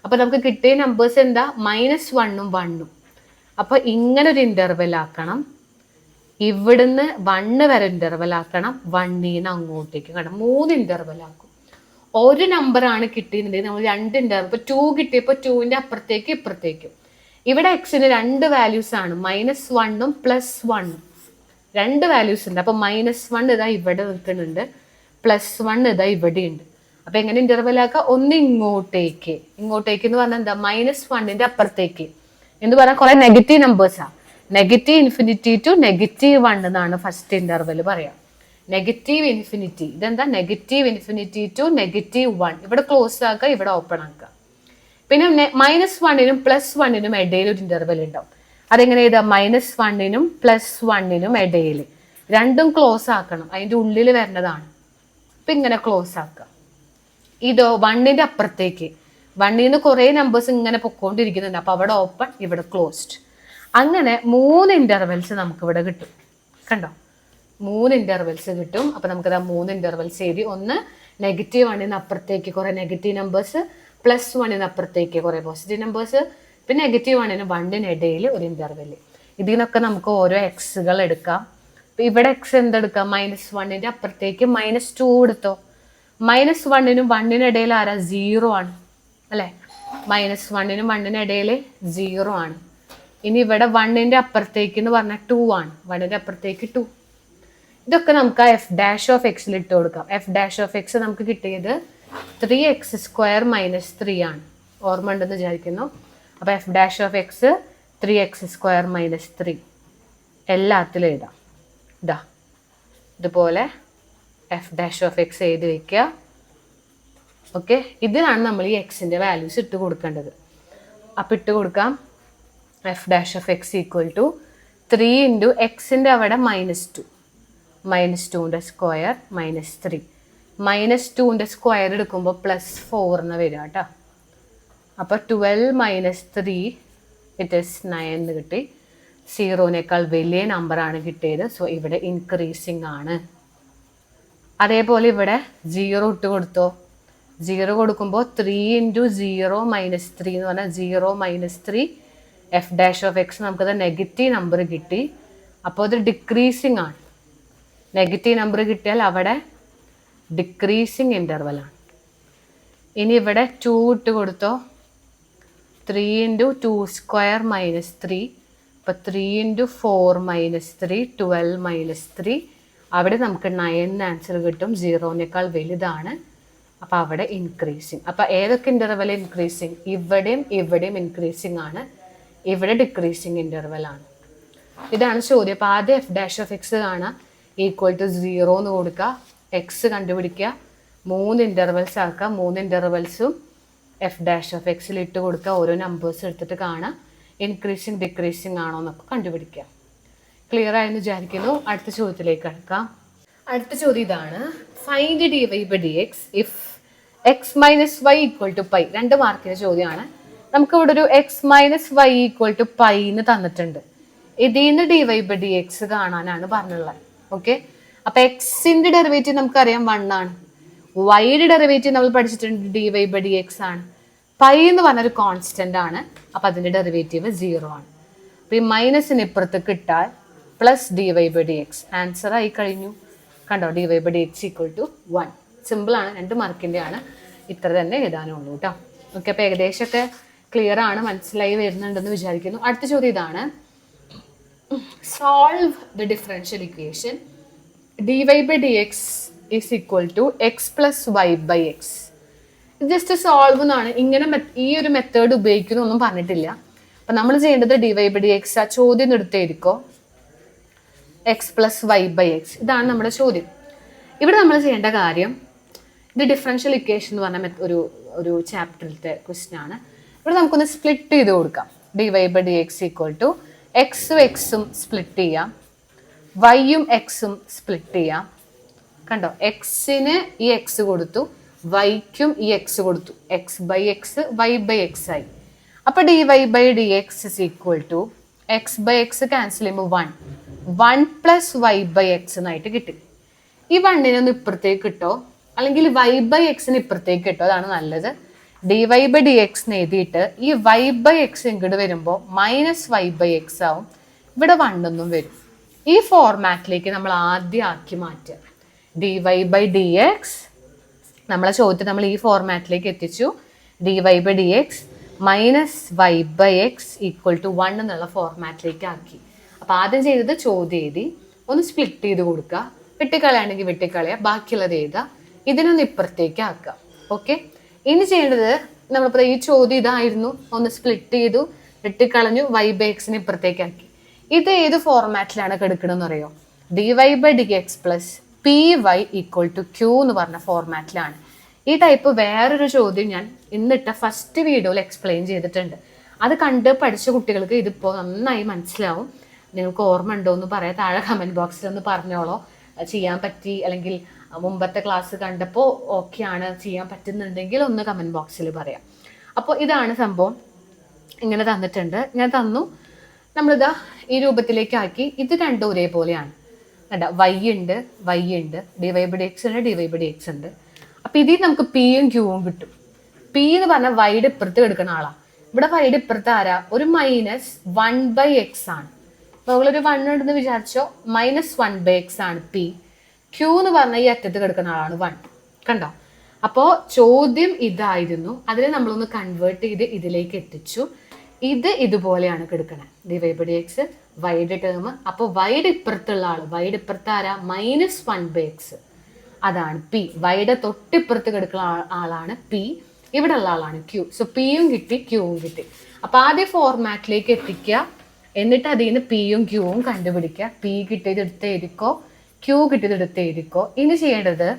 അപ്പോൾ നമുക്ക് കിട്ടിയ നമ്പേഴ്സ് എന്താ? -1ഉം 1ഉം. അപ്പോൾ ഇങ്ങനെ ഒരു ഇൻ്റർവെൽ ആക്കണം. ഇവിടുന്ന് 1 വരെ ഇൻ്റർവെൽ ആക്കണം, 1ന്ന് അങ്ങോട്ടേക്ക്. കാരണം 3 ഇൻ്റർവെൽ ആക്കും. ഒരു നമ്പറാണ് കിട്ടിയിട്ടുണ്ടെങ്കിൽ നമ്മൾ 2 ഇൻ്റർവെൽ. ഇപ്പോൾ 2 കിട്ടിയപ്പോൾ 2ൻ്റെ അപ്പുറത്തേക്ക് ഇപ്പുറത്തേക്കും. ഇവിടെ എക്സിന് 2 വാല്യൂസ് ആണ്, -1ഉം +1ഉം. 2 വാല്യൂസ് ഉണ്ട്. അപ്പോൾ -1 ഇതാ ഇവിടെ നിൽക്കുന്നുണ്ട്, +1 ഇതാ ഇവിടെയുണ്ട്. അപ്പോൾ എങ്ങനെ ഇൻ്റർവെൽ ആക്കുക? ഒന്ന് ഇങ്ങോട്ടേക്ക്. ഇങ്ങോട്ടേക്ക് എന്ന് പറഞ്ഞാൽ എന്താ? -1ൻ്റെ അപ്പുറത്തേക്ക് എന്ന് പറഞ്ഞാൽ കുറേ നെഗറ്റീവ് നമ്പേഴ്സാണ്. -∞ ടു -1 എന്നാണ് ഫസ്റ്റ് ഇൻ്റർവെൽ പറയാം. -∞. ഇതെന്താ? -∞ ടു -1. ഇവിടെ ക്ലോസ് ആക്കുക, ഇവിടെ ഓപ്പൺ ആക്കുക. പിന്നെ -1നും +1നും ഇടയിൽ ഒരു ഇൻ്റർവെൽ ഉണ്ടാവും. അതെങ്ങനെ ചെയ്താൽ? -1നും +1നും ഇടയിൽ രണ്ടും ക്ലോസ് ആക്കണം, അതിൻ്റെ ഉള്ളിൽ വരുന്നതാണ്. അപ്പം ഇങ്ങനെ ക്ലോസ് ആക്കുക. ഇതോ 1ൻ്റെ അപ്പുറത്തേക്ക്, 1ന്ന് കുറേ നമ്പേഴ്സ് ഇങ്ങനെ പൊക്കോണ്ടിരിക്കുന്നുണ്ട്. അപ്പോൾ അവിടെ ഓപ്പൺ, ഇവിടെ ക്ലോസ്ഡ്. അങ്ങനെ 3 ഇൻ്റർവെൽസ് നമുക്കിവിടെ കിട്ടും. കണ്ടോ? 3 ഇൻ്റർവെൽസ് കിട്ടും. അപ്പോൾ നമുക്കത് 3 ഇൻ്റർവെൽസ് എഴുതി. ഒന്ന് -1ന് അപ്പുറത്തേക്ക് കുറേ നെഗറ്റീവ് നമ്പേഴ്സ്, +1ന് അപ്പുറത്തേക്ക് കുറേ പോസിറ്റീവ് നമ്പേഴ്സ്, പിന്നെ -1നും 1നും ഇടയിൽ ഒരു ഇൻ്റർവെൽ. ഇതിൽ നിന്നൊക്കെ നമുക്ക് ഓരോ എക്സുകൾ എടുക്കാം. ഇപ്പം ഇവിടെ എക്സ് എന്തെടുക്കാം? -1ൻ്റെ അപ്പുറത്തേക്ക് -2 എടുത്തോ. -1നും 1നും ഇടയിൽ ആരാ? 0 ആണ് അല്ലേ? -1നും 1നും ഇടയിൽ 0 ആണ്. ഇനി ഇവിടെ 1ൻ്റെ അപ്പുറത്തേക്ക് എന്ന് പറഞ്ഞാൽ 2 ആണ്. 1ൻ്റെ അപ്പുറത്തേക്ക് 2. ഇതൊക്കെ നമുക്ക് ആ എഫ് ഡാഷ് ഓഫ് എക്സിൽ ഇട്ട് കൊടുക്കാം. എഫ് ഡാഷ് ഓഫ് എക്സ് നമുക്ക് കിട്ടിയത് 3x² മൈനസ് 3 ആണ്. ഓർമ്മ ഉണ്ടെന്ന് വിചാരിക്കുന്നു. അപ്പോൾ F dash of X 3x² minus 3 എല്ലാത്തിലും എഴുതാം. ഇതാ ഇതുപോലെ എഫ് ഡാഷ് ഓഫ് എക്സ് എഴുതി വയ്ക്കുക. ഓക്കെ, ഇതിലാണ് നമ്മൾ ഈ എക്സിൻ്റെ വാല്യൂസ് ഇട്ട് കൊടുക്കേണ്ടത്. അപ്പം ഇട്ട് കൊടുക്കാം. F dash of x equal to 3 into എക്സിൻ്റെ അവിടെ -2, -2ൻ്റെ സ്ക്വയർ -3, -2ൻ്റെ സ്ക്വയർ എടുക്കുമ്പോൾ +4 എന്ന് വരിക കേട്ടോ. അപ്പോൾ 12 - 3 ഇറ്റ് ഈസ് 9 എന്ന് കിട്ടി. 0നേക്കാൾ വലിയ നമ്പറാണ് കിട്ടിയത്. സോ ഇവിടെ ഇൻക്രീസിങ് ആണ്. അതേപോലെ ഇവിടെ 0 ഇട്ട് കൊടുത്തോ. 0 കൊടുക്കുമ്പോൾ 3 ഇൻറ്റു 0 - 3 എന്ന് പറഞ്ഞാൽ 0 - 3. എഫ് ഡാഷ് ഓഫ് എക്സ് നമുക്കത് നെഗറ്റീവ് നമ്പർ കിട്ടി. അപ്പോൾ അത് ഡിക്രീസിങ് ആണ്. നെഗറ്റീവ് നമ്പർ കിട്ടിയാൽ അവിടെ ഡിക്രീസിങ് ഇൻ്റർവെലാണ്. ഇനി ഇവിടെ 2 ഇട്ട് കൊടുത്തോ. 3 ഇൻറ്റു 2² -3. അപ്പോൾ 3 ഇൻറ്റു 4 -3, 12 - 3. അവിടെ നമുക്ക് 9 ആൻസർ കിട്ടും. 0നേക്കാൾ വലുതാണ്. അപ്പോൾ അവിടെ ഇൻക്രീസിങ്. അപ്പോൾ ഏതൊക്കെ ഇൻ്റർവെൽ ഇൻക്രീസിങ്? ഇവിടെയും ഇവിടെയും ഇൻക്രീസിങ് ആണ്. ഇവിടെ ഡിക്രീസിങ് ഇൻ്റർവെലാണ്. ഇതാണ് ചോദ്യം. അപ്പോൾ ആദ്യം എഫ് ഡാഷ് ഓഫ് എക്സ് കാണാം, ഈക്വൽ ടു 0 എന്ന് കൊടുക്കുക. എക്സ് കണ്ടുപിടിക്കുക, 3 ഇൻ്റർവെൽസ് ആക്കുക. 3 ഇൻ്റർവെൽസും എഫ് ഡാഷ് ഓഫ് എക്സിൽ ഇട്ട് കൊടുക്കുക. ഓരോ നമ്പേഴ്സ് എടുത്തിട്ട് കാണാം ഇൻക്രീസിങ് ഡിക്രീസിങ് ആണോ എന്നൊക്കെ കണ്ടുപിടിക്കുക. ക്ലിയർ ആയെന്ന് വിചാരിക്കുന്നു. അടുത്ത ചോദ്യത്തിലേക്ക് കടക്കാം. അടുത്ത ചോദ്യം ഇതാണ്, find dy by dx if x minus y equal to pi. 2 മാർക്കിന്റെ ചോദ്യമാണ്. നമുക്ക് ഇവിടെ ഒരു x minus y equal to pi എന്ന് തന്നിട്ടുണ്ട്. ഇതിൽ നിന്ന് dy by dx കാണാനാണ് പറഞ്ഞുള്ളത്. ഓക്കെ, അപ്പൊ എക്സിന്റെ ഡെറിവേറ്റീവ് നമുക്കറിയാം 1 ആണ്. വൈയുടെ ഡെറിവേറ്റീവ് നമ്മൾ പഠിച്ചിട്ടുണ്ട് dy by dx ആണ്. പൈ എന്ന് പറഞ്ഞൊരു കോൺസ്റ്റന്റ് ആണ്, അപ്പൊ അതിന്റെ ഡെറിവേറ്റീവ് 0 ആണ്. അപ്പൊ ഈ മൈനസിന് ഇപ്പുറത്തേക്ക് ഇട്ടാൽ plus dy by dx answer ആയി കഴിഞ്ഞു. കണ്ടോ, dy by dx equal to 1. Simple ആണ്, 2 മാർക്കിന്റെ ആണ്. ഇത്ര തന്നെ എഴുതാനുള്ളൂ കേട്ടോ. ഓക്കെ, അപ്പൊ ഏകദേശമൊക്കെ ക്ലിയർ ആണ്, മനസ്സിലായി വരുന്നുണ്ടെന്ന് വിചാരിക്കുന്നു. അടുത്ത ചോദ്യം ഇതാണ്, solve the differential equation dy by dx is equal to x plus y by x. Just solve എന്നാണ്. ഇങ്ങനെ ഈ ഒരു മെത്തേഡ് ഉപയോഗിക്കുന്നൊന്നും പറഞ്ഞിട്ടില്ല. അപ്പൊ നമ്മൾ ചെയ്യേണ്ടത് dy by dx ആ ചോദ്യം എടുത്തേരിക്കോ x plus y by x. ഇതാണ് നമ്മുടെ ചോദ്യം. ഇവിടെ നമ്മൾ ചെയ്യേണ്ട കാര്യം, ഇത് ഡിഫറൻഷ്യൽ ഇക്വേഷൻ എന്ന് പറഞ്ഞ ഒരു ചാപ്റ്ററിലത്തെ ക്വസ്റ്റ്യൻ ആണ്. ഇവിടെ നമുക്കൊന്ന് സ്പ്ലിറ്റ് ചെയ്ത് കൊടുക്കാം. dy by dx equal to എക്സും എക്സും സ്പ്ലിറ്റ് ചെയ്യാം, വൈയും എക്സും സ്പ്ലിറ്റ് ചെയ്യാം. കണ്ടോ, എക്സിന് ഈ എക്സ് കൊടുത്തു, വൈക്കും ഈ എക്സ് കൊടുത്തു. X by x y by x ആയി. അപ്പൊ dy by dx is equal to x by x cancel ചെയ്യുമ്പോൾ 1 പ്ലസ് വൈ ബൈ എക്സ് എന്നായിട്ട് കിട്ടി. ഈ 1നെ ഒന്ന് ഇപ്പുറത്തേക്ക് കിട്ടോ, അല്ലെങ്കിൽ വൈ ബൈ എക്സിന് ഇപ്പുറത്തേക്ക് കിട്ടോ, അതാണ് നല്ലത്. dy by dx എഴുതിയിട്ട് ഈ വൈ ബൈ എക്സ് ഇങ്ങോട്ട് വരുമ്പോൾ മൈനസ് വൈ ബൈ എക്സ് ആവും. ഇവിടെ 1 ഒന്നും വരും. ഈ ഫോർമാറ്റിലേക്ക് നമ്മൾ ആദ്യം ആക്കി മാറ്റുക. dy by dx നമ്മളെ ചോദ്യത്തിൽ നമ്മൾ ഈ ഫോർമാറ്റിലേക്ക് എത്തിച്ചു. dy by dx minus y by x equal to 1 എന്നുള്ള ഫോർമാറ്റിലേക്ക് ആക്കി. അപ്പൊ ആദ്യം ചെയ്തത് ചോദ്യം എഴുതി, ഒന്ന് സ്പ്ലിറ്റ് ചെയ്ത് കൊടുക്കുക, വെട്ടിക്കളയാണെങ്കിൽ വെട്ടിക്കളയുക, ബാക്കിയുള്ളത് എഴുതുക, ഇതിനൊന്ന് ഇപ്പുറത്തേക്ക് ആക്കുക. ഓക്കെ, ഇനി ചെയ്യേണ്ടത് നമ്മളിപ്പോൾ ഈ ചോദ്യം ഇതായിരുന്നു, ഒന്ന് സ്പ്ലിറ്റ് ചെയ്തു, വെട്ടിക്കളഞ്ഞു, വൈ ബൈ എക്സിനെ ഇപ്പുറത്തേക്ക് ആക്കി. ഇത് ഏത് ഫോർമാറ്റിലാണ് എടുക്കണമെന്ന് അറിയോ? dy by dx plus p y equal to q എന്ന് പറഞ്ഞ ഫോർമാറ്റിലാണ്. ഈ ടൈപ്പ് വേറൊരു ചോദ്യം ഞാൻ ഇന്നിട്ട ഫസ്റ്റ് വീഡിയോയിൽ എക്സ്പ്ലെയിൻ ചെയ്തിട്ടുണ്ട്. അത് കണ്ട് പഠിച്ച കുട്ടികൾക്ക് ഇതിപ്പോൾ നന്നായി മനസ്സിലാവും. നിങ്ങൾക്ക് ഓർമ്മ ഉണ്ടോ എന്ന് പറയാം, താഴെ കമൻറ്റ് ബോക്സിൽ ഒന്ന് പറഞ്ഞോളോ. ചെയ്യാൻ പറ്റി അല്ലെങ്കിൽ മുമ്പത്തെ ക്ലാസ് കണ്ടപ്പോൾ ഓക്കെ ആണ്, ചെയ്യാൻ പറ്റുന്നുണ്ടെങ്കിൽ ഒന്ന് കമൻറ്റ് ബോക്സിൽ പറയാം. അപ്പോൾ ഇതാണ് സംഭവം, ഇങ്ങനെ തന്നിട്ടുണ്ട്, ഞാൻ തന്നു. നമ്മളിതാ ഈ രൂപത്തിലേക്ക് ആക്കി. ഇത് രണ്ടും ഒരേപോലെയാണ്. കണ്ട, വൈ ഉണ്ട്, dy by dx ഉണ്ട്, dy by dx ഉണ്ട്. അപ്പൊ ഇതിൽ നമുക്ക് പിയും ക്യൂവും കിട്ടും. പി എന്ന് പറഞ്ഞാൽ വൈയുടെ ഇപ്പുറത്ത് എടുക്കുന്ന ആളാണ്. ഇവിടെ വൈയുടെ ഇപ്പുറത്ത് ആരാ? ഒരു മൈനസ് 1 ബൈ എക്സ് ആണ്. നമ്മളൊരു 1 ഉണ്ടെന്ന് വിചാരിച്ചോ, മൈനസ് 1 ബൈ എക്സ് ആണ് പി. ക്യൂ എന്ന് പറഞ്ഞാൽ ഈ അറ്റത്ത് കിടക്കുന്ന ആളാണ് 1. കണ്ടോ? അപ്പോൾ ചോദ്യം ഇതായിരുന്നു, അതിനെ നമ്മളൊന്ന് കൺവേർട്ട് ചെയ്ത് ഇതിലേക്ക് എത്തിച്ചു. ഇത് ഇതുപോലെയാണ് കിടക്കണേ, dy by dx വൈയുടെ ടേം. അപ്പോൾ വൈയുടെ ഇപ്പുറത്തുള്ള ആള്, വൈയുടെ ഇപ്പുറത്ത് ആരാ? മൈനസ് 1 ബൈ എക്സ്, അതാണ് പി. വൈയുടെ തൊട്ടിപ്പുറത്ത് കിടക്കുന്ന ആളാണ് പി, ഇവിടെ ഉള്ള ആളാണ് ക്യൂ. സോ പിയും കിട്ടി, ക്യൂവും കിട്ടി. അപ്പൊ ആദ്യം ഫോർമാറ്റിലേക്ക് എത്തിക്കുക, എന്നിട്ട് അതിൽ നിന്ന് പിയും ക്യൂവും കണ്ടുപിടിക്കുക. പി കിട്ടിയത് എടുത്ത് എഴുതിക്കോ, ക്യൂ കിട്ടിയത് എടുത്ത് എഴുതിക്കോ. ഇനി ചെയ്യേണ്ടത്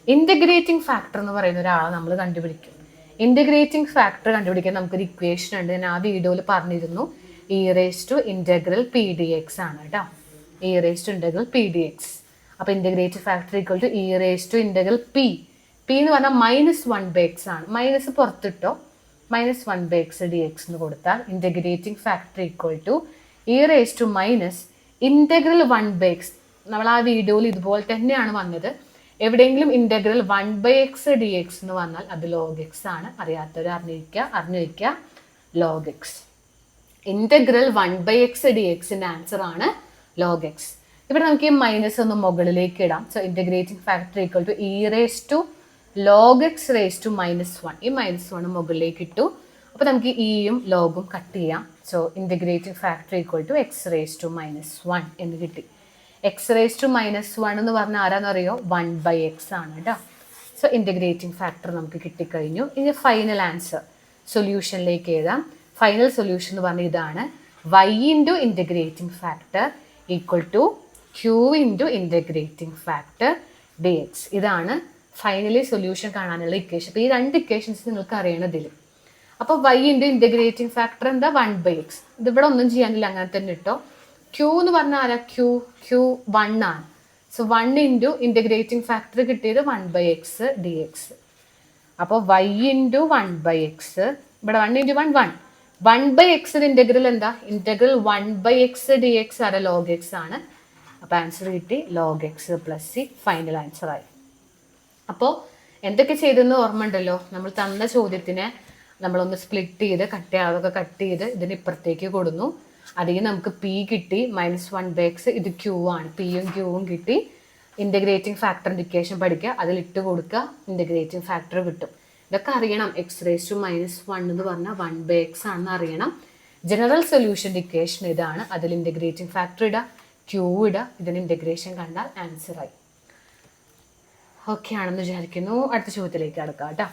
ഇന്റഗ്രേറ്റിംഗ് ഫാക്ടർ എന്ന് പറയുന്ന ഒരാളെ നമ്മൾ കണ്ടുപിടിക്കും. ഇന്റഗ്രേറ്റിംഗ് ഫാക്ടർ കണ്ടുപിടിക്കാൻ നമുക്കൊരു ഇക്വേഷൻ ഉണ്ട്, ഞാൻ ആ വീഡിയോയിൽ പറഞ്ഞിരുന്നു. e raised to integral p dx ആണ് കേട്ടോ, e raised to integral p dx. അപ്പൊ integrative factor equal to e raised to integral p. p എന്ന് പറഞ്ഞാൽ മൈനസ് 1 ബൈ എക്സ് ആണ്. മൈനസ് പുറത്തിട്ടോ, minus 1 by x d x എന്ന് കൊടുത്താൽ integrating factor equal to e raised to minus integral 1 by x. നമ്മൾ ആ വീഡിയോയിൽ ഇതുപോലെ തന്നെയാണ് വന്നത്. എവിടെയെങ്കിലും integral 1 by x d x എന്ന് പറഞ്ഞാൽ അത് ലോഗ് എക്സ് ആണ്. അറിയാത്തവർ അറിഞ്ഞു വയ്ക്കുക, log x. Integral 1 by x d എക്സിന്റെ ആൻസർ ആണ് ലോഗ് എക്സ്. ഇവിടെ നമുക്ക് ഈ മൈനസ് ഒന്ന് മുകളിലേക്ക് ഇടാം. So integrating factor equal to e raised to log x raised to minus 1. ഈ മൈനസ് 1 മുകളിലേക്ക് ഇട്ടു. അപ്പോൾ നമുക്ക് ഇയും ലോഗും കട്ട് ചെയ്യാം. So integrating factor equal to x raised to minus 1 എന്ന് കിട്ടി. എക്സ് raised to മൈനസ് 1 എന്ന് പറഞ്ഞാൽ ആരാന്നറിയോ? 1 ബൈ എക്സ് ആണ് കേട്ടോ. സോ ഇന്റഗ്രേറ്റിംഗ് ഫാക്ടർ നമുക്ക് കിട്ടിക്കഴിഞ്ഞു. ഇനി ഫൈനൽ ആൻസർ സൊല്യൂഷനിലേക്ക് എഴുതാം. ഫൈനൽ സൊല്യൂഷൻ എന്ന് പറഞ്ഞാൽ ഇതാണ്, y into integrating factor equal to q into integrating factor d x. ഇതാണ് ഫൈനലി സൊല്യൂഷൻ കാണാനുള്ള ഇക്വേഷൻ. അപ്പോൾ ഈ 2 ഇക്വേഷൻസ് നിങ്ങൾക്ക് അറിയണതിൽ. അപ്പോൾ y ഇൻറ്റു ഇൻ്റഗ്രേറ്റിംഗ് ഫാക്ടർ എന്താ? 1 ബൈ എക്സ്. ഇതിവിടെ ഒന്നും ചെയ്യാനില്ല, അങ്ങനെ തന്നെ ഇട്ടോ. ക്യൂ എന്ന് പറഞ്ഞാൽ ആരാ? ക്യൂ 1 ആണ്. സോ 1 ഇൻറ്റു ഇൻ്റഗ്രേറ്റിംഗ് ഫാക്ടർ കിട്ടിയത് 1/x dx. അപ്പോൾ y ഇൻറ്റു 1/x, ഇവിടെ 1 ഇൻറ്റു 1 1. 1/x ഇൻ്റഗ്രൽ എന്താ? ഇൻ്റഗ്രൽ 1/x dx ആരെ? log x ആണ്. അപ്പോൾ ആൻസർ കിട്ടി log x plus C. Final answer ആയി. അപ്പോൾ എന്തൊക്കെ ചെയ്തെന്ന് ഓർമ്മ ഉണ്ടല്ലോ? നമ്മൾ തന്ന ചോദ്യത്തിനെ നമ്മളൊന്ന് സ്പ്ലിറ്റ് ചെയ്ത് അതൊക്കെ കട്ട് ചെയ്ത് ഇതിന് ഇപ്പുറത്തേക്ക് കൊടുന്നു. അതിൽ നമുക്ക് പി കിട്ടി -1/x. ഇത് ക്യൂ ആണ്. പിയും ക്യൂവും കിട്ടി. ഇൻ്റഗ്രേറ്റിംഗ് ഫാക്ടർ ഇൻഡിക്കേഷൻ പഠിക്കുക, അതിലിട്ട് കൊടുക്കുക, ഇൻ്റഗ്രേറ്റിംഗ് ഫാക്ടർ കിട്ടും. ഇതൊക്കെ അറിയണം. x⁻⁻1 എന്ന് പറഞ്ഞാൽ 1/x ആണെന്ന് അറിയണം. ജനറൽ സൊല്യൂഷൻ ഇക്വേഷൻ ഇതാണ്. അതിൽ ഇൻ്റഗ്രേറ്റിംഗ് ഫാക്ടർ ഇടുക, ക്യൂ ഇടുക, ഇതിന് ഇൻ്റഗ്രേഷൻ കണ്ടാൽ ആൻസർ ആയി. ഓക്കെ ആണെന്ന് വിചാരിക്കുന്നു. അടുത്ത ചോദ്യത്തിലേക്ക് കടക്കാം കേട്ടോ.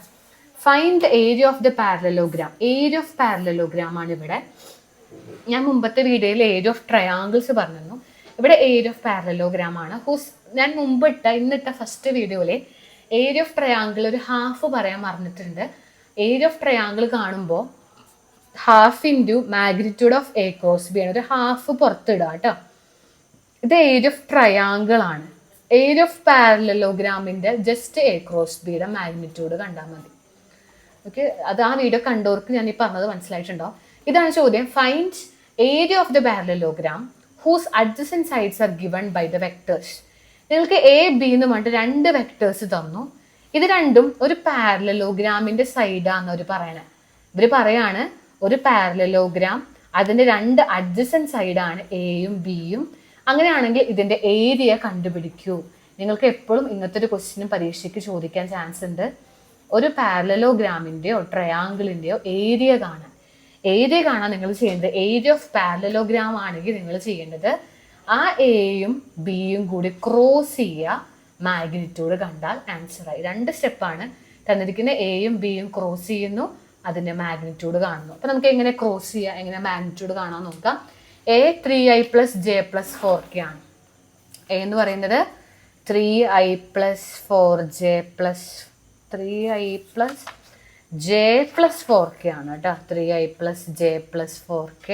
Find the area of the parallelogram. Area of parallelogram ആണ് ഇവിടെ. ഞാൻ മുമ്പത്തെ വീഡിയോയിൽ ഏരിയ ഓഫ് ട്രയാങ്കിൾസ് പറഞ്ഞിരുന്നു. ഇവിടെ ഏരിയ ഓഫ് പാരലലോഗ്രാം ആണ്. ഞാൻ ഇന്നിട്ട ഫസ്റ്റ് വീഡിയോയിലെ ഏരിയ ഓഫ് ട്രയാങ്കിൾ ഒരു ഹാഫ് പറയാൻ പറഞ്ഞിട്ടുണ്ട്. ഏരിയ ഓഫ് ട്രയാങ്കിൾ കാണുമ്പോൾ half into magnitude of a cross b ആണ്. ഒരു ഹാഫ് പുറത്തിടുക കേട്ടോ. ഇത് ഏരിയ ഓഫ് ട്രയാങ്കിൾ ആണ്. ഏരിയ ഓഫ് പാരലലോഗ്രാമിൻ്റെ ജസ്റ്റ് എ ക്രോസ് ബിയുടെ മാഗ്നിറ്റ്യൂഡ് കണ്ടാൽ മതി. ഓക്കെ, അത് ആ വീഡിയോ കണ്ടവർക്ക് ഞാൻ ഈ പറഞ്ഞത് മനസ്സിലായിട്ടുണ്ടോ? ഇതാണ് ചോദ്യം. Find area of the parallelogram whose adjacent sides are given by the vectors. നിങ്ങൾക്ക് എ ബി എന്ന് പറഞ്ഞിട്ട് 2 വെക്ടേഴ്സ് തന്നു. ഇത് രണ്ടും ഒരു പാരലലോഗ്രാമിന്റെ സൈഡാന്ന് അവർ പറയണേ. ഇവർ പറയാണ് ഒരു പാരലലോഗ്രാം അതിന്റെ 2 അഡ്ജസൻറ്റ് സൈഡാണ് എയും ബിയും. അങ്ങനെയാണെങ്കിൽ ഇതിന്റെ ഏരിയ കണ്ടുപിടിക്കൂ. നിങ്ങൾക്ക് എപ്പോഴും ഇങ്ങനത്തെ ഒരു ക്വസ്റ്റ്യനും പരീക്ഷയ്ക്ക് ചോദിക്കാൻ ചാൻസ് ഉണ്ട്. ഒരു പാരലലോഗ്രാമിന്റെയോ ട്രയാങ്കിളിന്റെയോ ഏരിയ കാണാൻ നിങ്ങൾ ചെയ്യേണ്ടത്, ഏരിയ ഓഫ് പാരലലോഗ്രാം ആണെങ്കിൽ നിങ്ങൾ ചെയ്യേണ്ടത് ആ എയും ബിയും കൂടി ക്രോസ് ചെയ്യുക, മാഗ്നിറ്റ്യൂഡ് കണ്ടാൽ ആൻസർ ആയി. 2 സ്റ്റെപ്പാണ് തന്നിരിക്കുന്ന. എയും ബിയും ക്രോസ് ചെയ്യുന്നു, അതിന്റെ മാഗ്നിറ്റ്യൂഡ് കാണുന്നു. അപ്പൊ നമുക്ക് എങ്ങനെ ക്രോസ് ചെയ്യുക, എങ്ങനെ മാഗ്നിറ്റ്യൂഡ് കാണാൻ നോക്കാം. എ 3i + j + 4k ആണ്. എ എന്ന് പറയുന്നത് 3i + 4j + 3i + j + 4k ആണ് കേട്ടോ. 3i + j + 4k.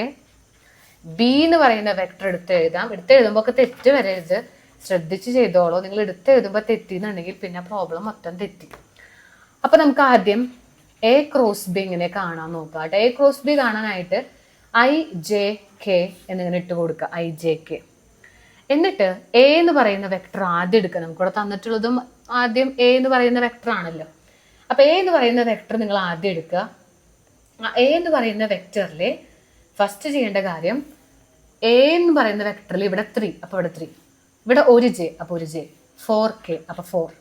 ബി എന്ന് പറയുന്ന വെക്ടർ എടുത്ത് എഴുതുമ്പോൾ ഒക്കെ തെറ്റ് വരരുത്, ശ്രദ്ധിച്ച് ചെയ്തോളൂ. നിങ്ങൾ എടുത്ത് എഴുതുമ്പോൾ തെറ്റിന്നുണ്ടെങ്കിൽ പിന്നെ പ്രോബ്ലം മൊത്തം തെറ്റി. അപ്പൊ നമുക്ക് ആദ്യം എ ക്രോസ് ബി ഇങ്ങനെ കാണാൻ നോക്കാം കേട്ടോ. എ ക്രോസ് ബി കാണാനായിട്ട് ij_k എന്നിങ്ങനെ ഇട്ട് കൊടുക്കുക. ij_k. എന്നിട്ട് എ എന്ന് പറയുന്ന വെക്ടർ ആദ്യം എടുക്കുക. നമുക്കിവിടെ തന്നിട്ടുള്ളതും ആദ്യം എ എന്ന് പറയുന്ന വെക്ടർ ആണല്ലോ. അപ്പൊ എ എന്ന് പറയുന്ന വെക്ടർ നിങ്ങൾ ആദ്യം എടുക്കുക. എ എന്ന് പറയുന്ന വെക്ടറിലെ ഫസ്റ്റ് ചെയ്യേണ്ട കാര്യം, എ എന്ന് പറയുന്ന വെക്ടറിൽ ഇവിടെ 3, അപ്പോൾ ഇവിടെ 3, ഇവിടെ ഒരു ജെ, അപ്പോൾ ഒരു ജെ, 4k, അപ്പോൾ 4,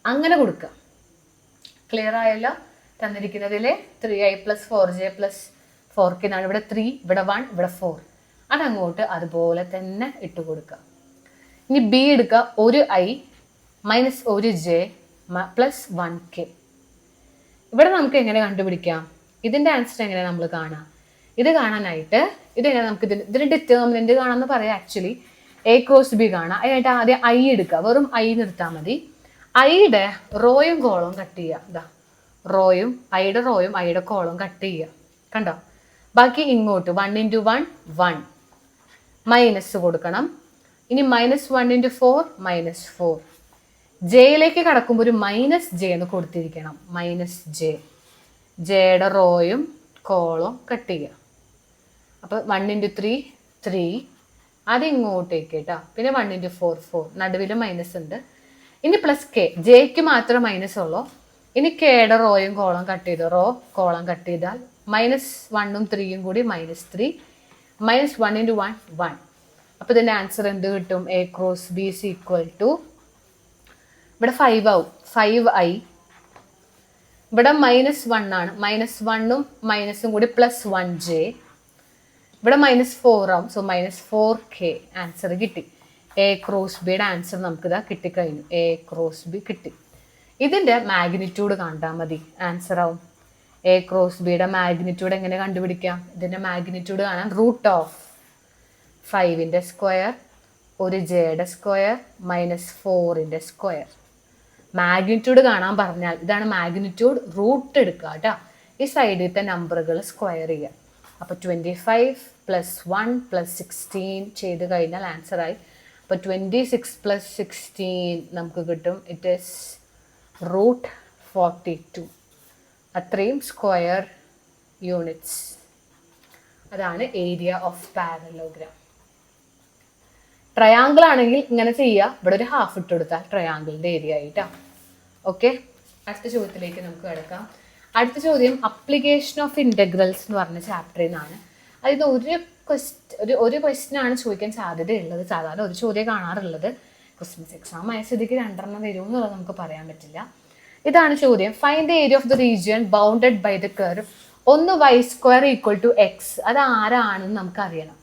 അങ്ങനെ കൊടുക്കുക. ക്ലിയർ ആയല്ലോ? തന്നിരിക്കുന്നതിലെ 3i + 4j + 4k എന്നാണ്. ഇവിടെ 3, ഇവിടെ 1, ഇവിടെ 4, അതങ്ങോട്ട് അതുപോലെ തന്നെ ഇട്ട് കൊടുക്കുക. ഇനി ബി എടുക്കുക. ഒരു i - ഒരു j + 1k. ഇവിടെ നമുക്ക് എങ്ങനെ കണ്ടുപിടിക്കാം? ഇതിന്റെ ആൻസർ എങ്ങനെ നമ്മൾ കാണാം? ഇത് കാണാനായിട്ട് ഇതെങ്ങനെ നമുക്ക് ഇതിന് ഡിറ്റർമിനന്റ് കാണാമെന്ന് പറയാം. ആക്ച്വലി എ ക്രോസ് ബി കാണാം. അതിനായിട്ട് ആദ്യം ഐ എടുക്കുക. വെറും ഐ നിർത്താൽ മതി. ഐയുടെ റോയും കോളവും കട്ട് ചെയ്യുക. ഇതാ ഐയുടെ റോയും ഐയുടെ കോളവും കട്ട് ചെയ്യുക. കണ്ടോ? ബാക്കി ഇങ്ങോട്ട് 1 × 1 1 മൈനസ് കൊടുക്കണം. ഇനി -1 × 4 -4. ജെയിലേക്ക് കടക്കുമ്പോൾ ഒരു -j എന്ന് കൊടുത്തിരിക്കണം. -j. ജെയുടെ റോയും കോളും കട്ട് ചെയ്യുക. അപ്പോൾ 1 × 3 3, അത് ഇങ്ങോട്ടേക്ക് കേട്ടോ. പിന്നെ 1 × 4 4, നടുവിൽ മൈനസ് ഉണ്ട്. ഇനി +k. ജെക്ക് മാത്രം മൈനസ് ഉള്ളൂ. ഇനി കെയുടെ റോയും കോളം കട്ട് ചെയ്ത് കോളം കട്ട് ചെയ്താൽ -1ഉം 3യും കൂടി -3, -1 × 1 1. അപ്പോൾ ഇതിൻ്റെ ആൻസർ എന്ത് കിട്ടും? എ ക്രോസ് ബി = ഇവിടെ 5 ആവും. 5i. ഇവിടെ -1 ആണ്. -1ഉം മൈനസും കൂടി +1j. ഇവിടെ -4 ആവും. സോ -4k ആൻസർ കിട്ടി. എ ക്രോസ് ബിയുടെ ആൻസർ നമുക്കിതാ കിട്ടിക്കഴിഞ്ഞു. എ ക്രോസ് ബി കിട്ടി. ഇതിൻ്റെ മാഗ്നിറ്റ്യൂഡ് കണ്ടാൽ മതി, ആൻസർ ആവും. എ ക്രോസ് ബിയുടെ മാഗ്നിറ്റ്യൂഡ് എങ്ങനെ കണ്ടുപിടിക്കാം? ഇതിൻ്റെ മാഗ്നിറ്റ്യൂഡ് കാണാൻ √5ന്റെ സ്ക്വയർ ഒരു ജെയുടെ സ്ക്വയർ -4ന്റെ സ്ക്വയർ. മാഗ്നിറ്റ്യൂഡ് കാണാൻ പറഞ്ഞാൽ ഇതാണ് മാഗ്നിറ്റ്യൂഡ്. റൂട്ട് എടുക്കുക കേട്ടോ. ഈ സൈഡിലത്തെ നമ്പറുകൾ സ്ക്വയർ ചെയ്യുക. അപ്പോൾ 25 + 1 + 16 ചെയ്ത് കഴിഞ്ഞാൽ ആൻസറായി. അപ്പോൾ 26 + 16 നമുക്ക് കിട്ടും. It is √42. അത്രയും സ്ക്വയർ യൂണിറ്റ്സ്. അതാണ് ഏരിയ ഓഫ് പാരലോഗ്രാം. ട്രയാങ്കിൾ ആണെങ്കിൽ ഇങ്ങനെ ചെയ്യുക, ഇവിടെ ഒരു ഹാഫ് ഇട്ട് കൊടുത്താൽ ട്രയാങ്കിളിൻ്റെ ഏരിയ ആയിട്ടാണ്. ഓക്കെ, അടുത്ത ചോദ്യത്തിലേക്ക് നമുക്ക് കിടക്കാം. അടുത്ത ചോദ്യം അപ്ലിക്കേഷൻ ഓഫ് ഇൻ്റഗ്രൽസ് എന്ന് പറഞ്ഞ ചാപ്റ്ററിൽ നിന്നാണ്. അതായത് ഒരു ക്വസ്റ്റ്യൻ ആണ് ചോദിക്കാൻ സാധ്യതയുള്ളത്. സാധാരണ ഒരു ചോദ്യം കാണാറുള്ളത്. ക്രിസ്മസ് എക്സാം ആയ സ്ഥിതിക്ക് 2 വരും എന്നുള്ളത് നമുക്ക് പറയാൻ പറ്റില്ല. ഇതാണ് ചോദ്യം. Find the area of the region bounded by the curve. ഒന്ന് y² = x. അത് ആരാണെന്ന് നമുക്ക് അറിയണം.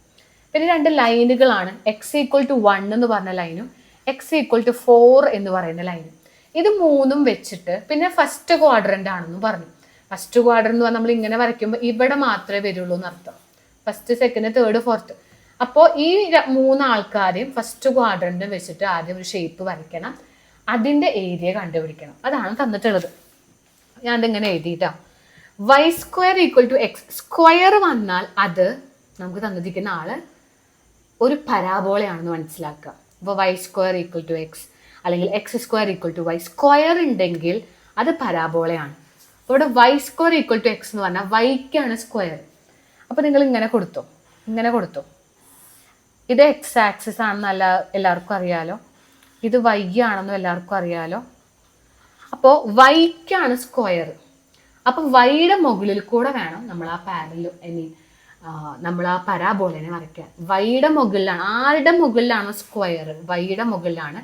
പിന്നെ 2 ലൈനുകളാണ്, x = 1 എന്ന് പറഞ്ഞ ലൈനും x = 4 എന്ന് പറയുന്ന ലൈനും. ഇത് മൂന്നും വെച്ചിട്ട് പിന്നെ ഫസ്റ്റ് ക്വാഡ്രൻ്റ് ആണെന്ന് പറഞ്ഞു. ഫസ്റ്റ് ക്വാഡ്രൻ്റ് എന്ന് പറഞ്ഞാൽ നമ്മൾ ഇങ്ങനെ വരയ്ക്കുമ്പോൾ ഇവിടെ മാത്രമേ വരുള്ളൂ എന്നർത്ഥം. First, second, third, fourth. അപ്പോൾ ഈ 3 ആൾക്കാരെയും ഫസ്റ്റ് ക്വാഡ്രൻ്റ് വെച്ചിട്ട് ആദ്യം ഒരു ഷേപ്പ് വരയ്ക്കണം. അതിൻ്റെ ഏരിയ കണ്ടുപിടിക്കണം. അതാണ് തന്നിട്ടുള്ളത്. ഞാൻ അതിങ്ങനെ എഴുതിയിട്ടാ. y² = x. സ്ക്വയർ വന്നാൽ അത് നമുക്ക് തന്നിരിക്കുന്ന ആള് ഒരു പരാബോളയാണെന്ന് മനസ്സിലാക്കുക. അപ്പോൾ y² = x അല്ലെങ്കിൽ x² = y. സ്ക്വയർ ഉണ്ടെങ്കിൽ അത് പരാബോളയാണ്. അപ്പോൾ ഇവിടെ y² = x എന്ന് പറഞ്ഞാൽ വൈക്കാണ് സ്ക്വയർ. അപ്പോൾ നിങ്ങൾ ഇങ്ങനെ കൊടുത്തു. ഇത് എക്സ് ആക്സിസ് ആണെന്ന് എല്ലാവർക്കും അറിയാലോ. ഇത് y ആണെന്നും എല്ലാവർക്കും അറിയാലോ. അപ്പോൾ വൈക്കാണ് സ്ക്വയർ. അപ്പം വൈയുടെ മുകളിൽ കൂടെ വേണം നമ്മൾ ആ നമ്മൾ ആ പരാബോളനെ വരയ്ക്കാൻ. വൈയുടെ മുകളിലാണ്. ആരുടെ മുകളിലാണോ സ്ക്വയർ? വൈയുടെ മുകളിലാണ്.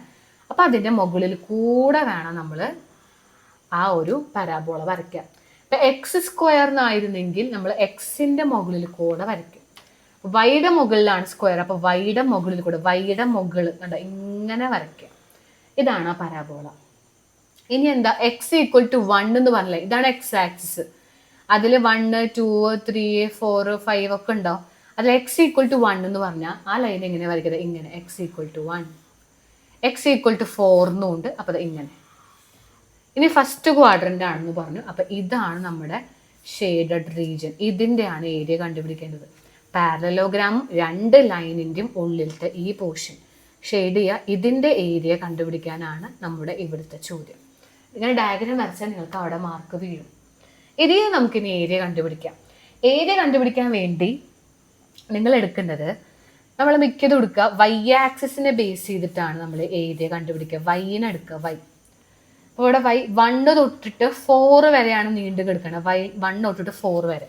അപ്പം അതിൻ്റെ മുകളിൽ കൂടെ വേണം നമ്മൾ ആ ഒരു പരാബോള വരയ്ക്കാൻ. ഇപ്പം x² എന്നായിരുന്നെങ്കിൽ നമ്മൾ എക്സിൻ്റെ മുകളിൽ കൂടെ വരയ്ക്കും. വൈയുടെ മുകളിലാണ് സ്ക്വയർ. അപ്പോൾ വൈയുടെ മുകളിൽ കൂടെ, വൈയുടെ മുകൾ കണ്ട ഇങ്ങനെ വരയ്ക്കാം. ഇതാണ് ആ പരാബോള. ഇനി എന്താ, x = 1 എന്ന് പറഞ്ഞില്ലേ, ഇതാണ് എക്സ് ആക്സിസ്. അതിൽ 1, 2, 3, 4, 5 ഒക്കെ ഉണ്ടാവും. അതിൽ x = 1 എന്ന് പറഞ്ഞാൽ ആ ലൈൻ എങ്ങനെ വരയ്ക്കുന്നത്? ഇങ്ങനെ x = 1, x = 4 എന്നുണ്ട്. അപ്പോൾ അത് ഇങ്ങനെ. ഇനി ഫസ്റ്റ് ക്വാഡ്രൻ്റ് ആണെന്ന് പറഞ്ഞു. അപ്പോൾ ഇതാണ് നമ്മുടെ ഷെയ്ഡഡ് റീജിയൻ. ഇതിൻ്റെയാണ് ഏരിയ കണ്ടുപിടിക്കേണ്ടത്. പാരലലോഗ്രാമും 2 ലൈനിൻ്റെയും ഉള്ളിലത്തെ ഈ പോർഷൻ ഷെയ്ഡ് ചെയ്യുക. ഇതിൻ്റെ ഏരിയ കണ്ടുപിടിക്കാനാണ് നമ്മുടെ ഇവിടുത്തെ ചോദ്യം. ഇങ്ങനെ ഡയഗ്രാം വരച്ചാൽ നിങ്ങൾക്ക് അവിടെ മാർക്ക് വീഴും. ഇതിൽ നമുക്കിനി ഏരിയ കണ്ടുപിടിക്കാം. ഏരിയ കണ്ടുപിടിക്കാൻ വേണ്ടി നിങ്ങൾ എടുക്കേണ്ടത്, നമ്മൾ മിക്കതും എടുക്കുക y ആക്സിസിനെ ബേസ് ചെയ്തിട്ടാണ് നമ്മൾ ഏരിയ കണ്ടുപിടിക്കുക. വൈനെ എടുക്കുക, y. അപ്പോൾ ഇവിടെ y 1 തൊട്ടിട്ട് 4 വരെയാണ് നീണ്ടു കിടക്കുന്നത്. y 1 തൊട്ടിട്ട് 4 വരെ.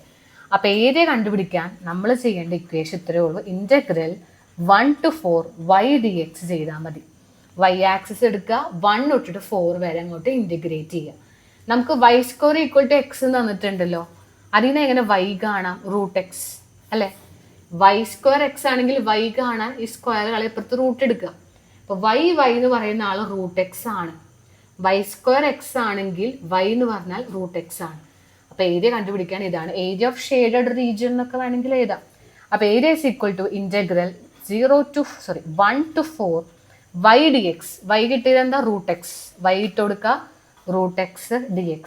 അപ്പോൾ ഏരിയ കണ്ടുപിടിക്കാൻ നമ്മൾ ചെയ്യേണ്ട ഇക്വേഷൻ ഇത്രയേ ഉള്ളൂ. ഇൻ്റഗ്രൽ 1 to 4 y dx ചെയ്താൽ മതി. y ആക്സിസ് എടുക്കുക, 1 തൊട്ടിട്ട് 4 വരെ അങ്ങോട്ട് ഇൻറ്റഗ്രേറ്റ് ചെയ്യുക. നമുക്ക് y² = x തന്നിട്ടുണ്ടല്ലോ. അതിൽ നിന്ന് എങ്ങനെ y കാണാം? √x അല്ലേ? y² x ആണെങ്കിൽ y കാണാൻ ഈ സ്ക്വയർ കളയപ്പുറത്ത് റൂട്ട് എടുക്കുക. അപ്പോൾ y എന്ന് പറയുന്ന ആൾ √x ആണ്. y² x ആണെങ്കിൽ y എന്ന് പറഞ്ഞാൽ √x ആണ്. അപ്പോൾ ഏരിയ കണ്ടുപിടിക്കാൻ ഇതാണ്. ഏരിയ ഓഫ് ഷെയ്ഡഡ് റീജിയൻ എന്നൊക്കെ വേണമെങ്കിൽ എഴുതാം. അപ്പോൾ area = 1 to 4 y dx. y കിട്ടിയത് എന്താ? √x. y ഇട്ട് കൊടുക്കുക, √x dx.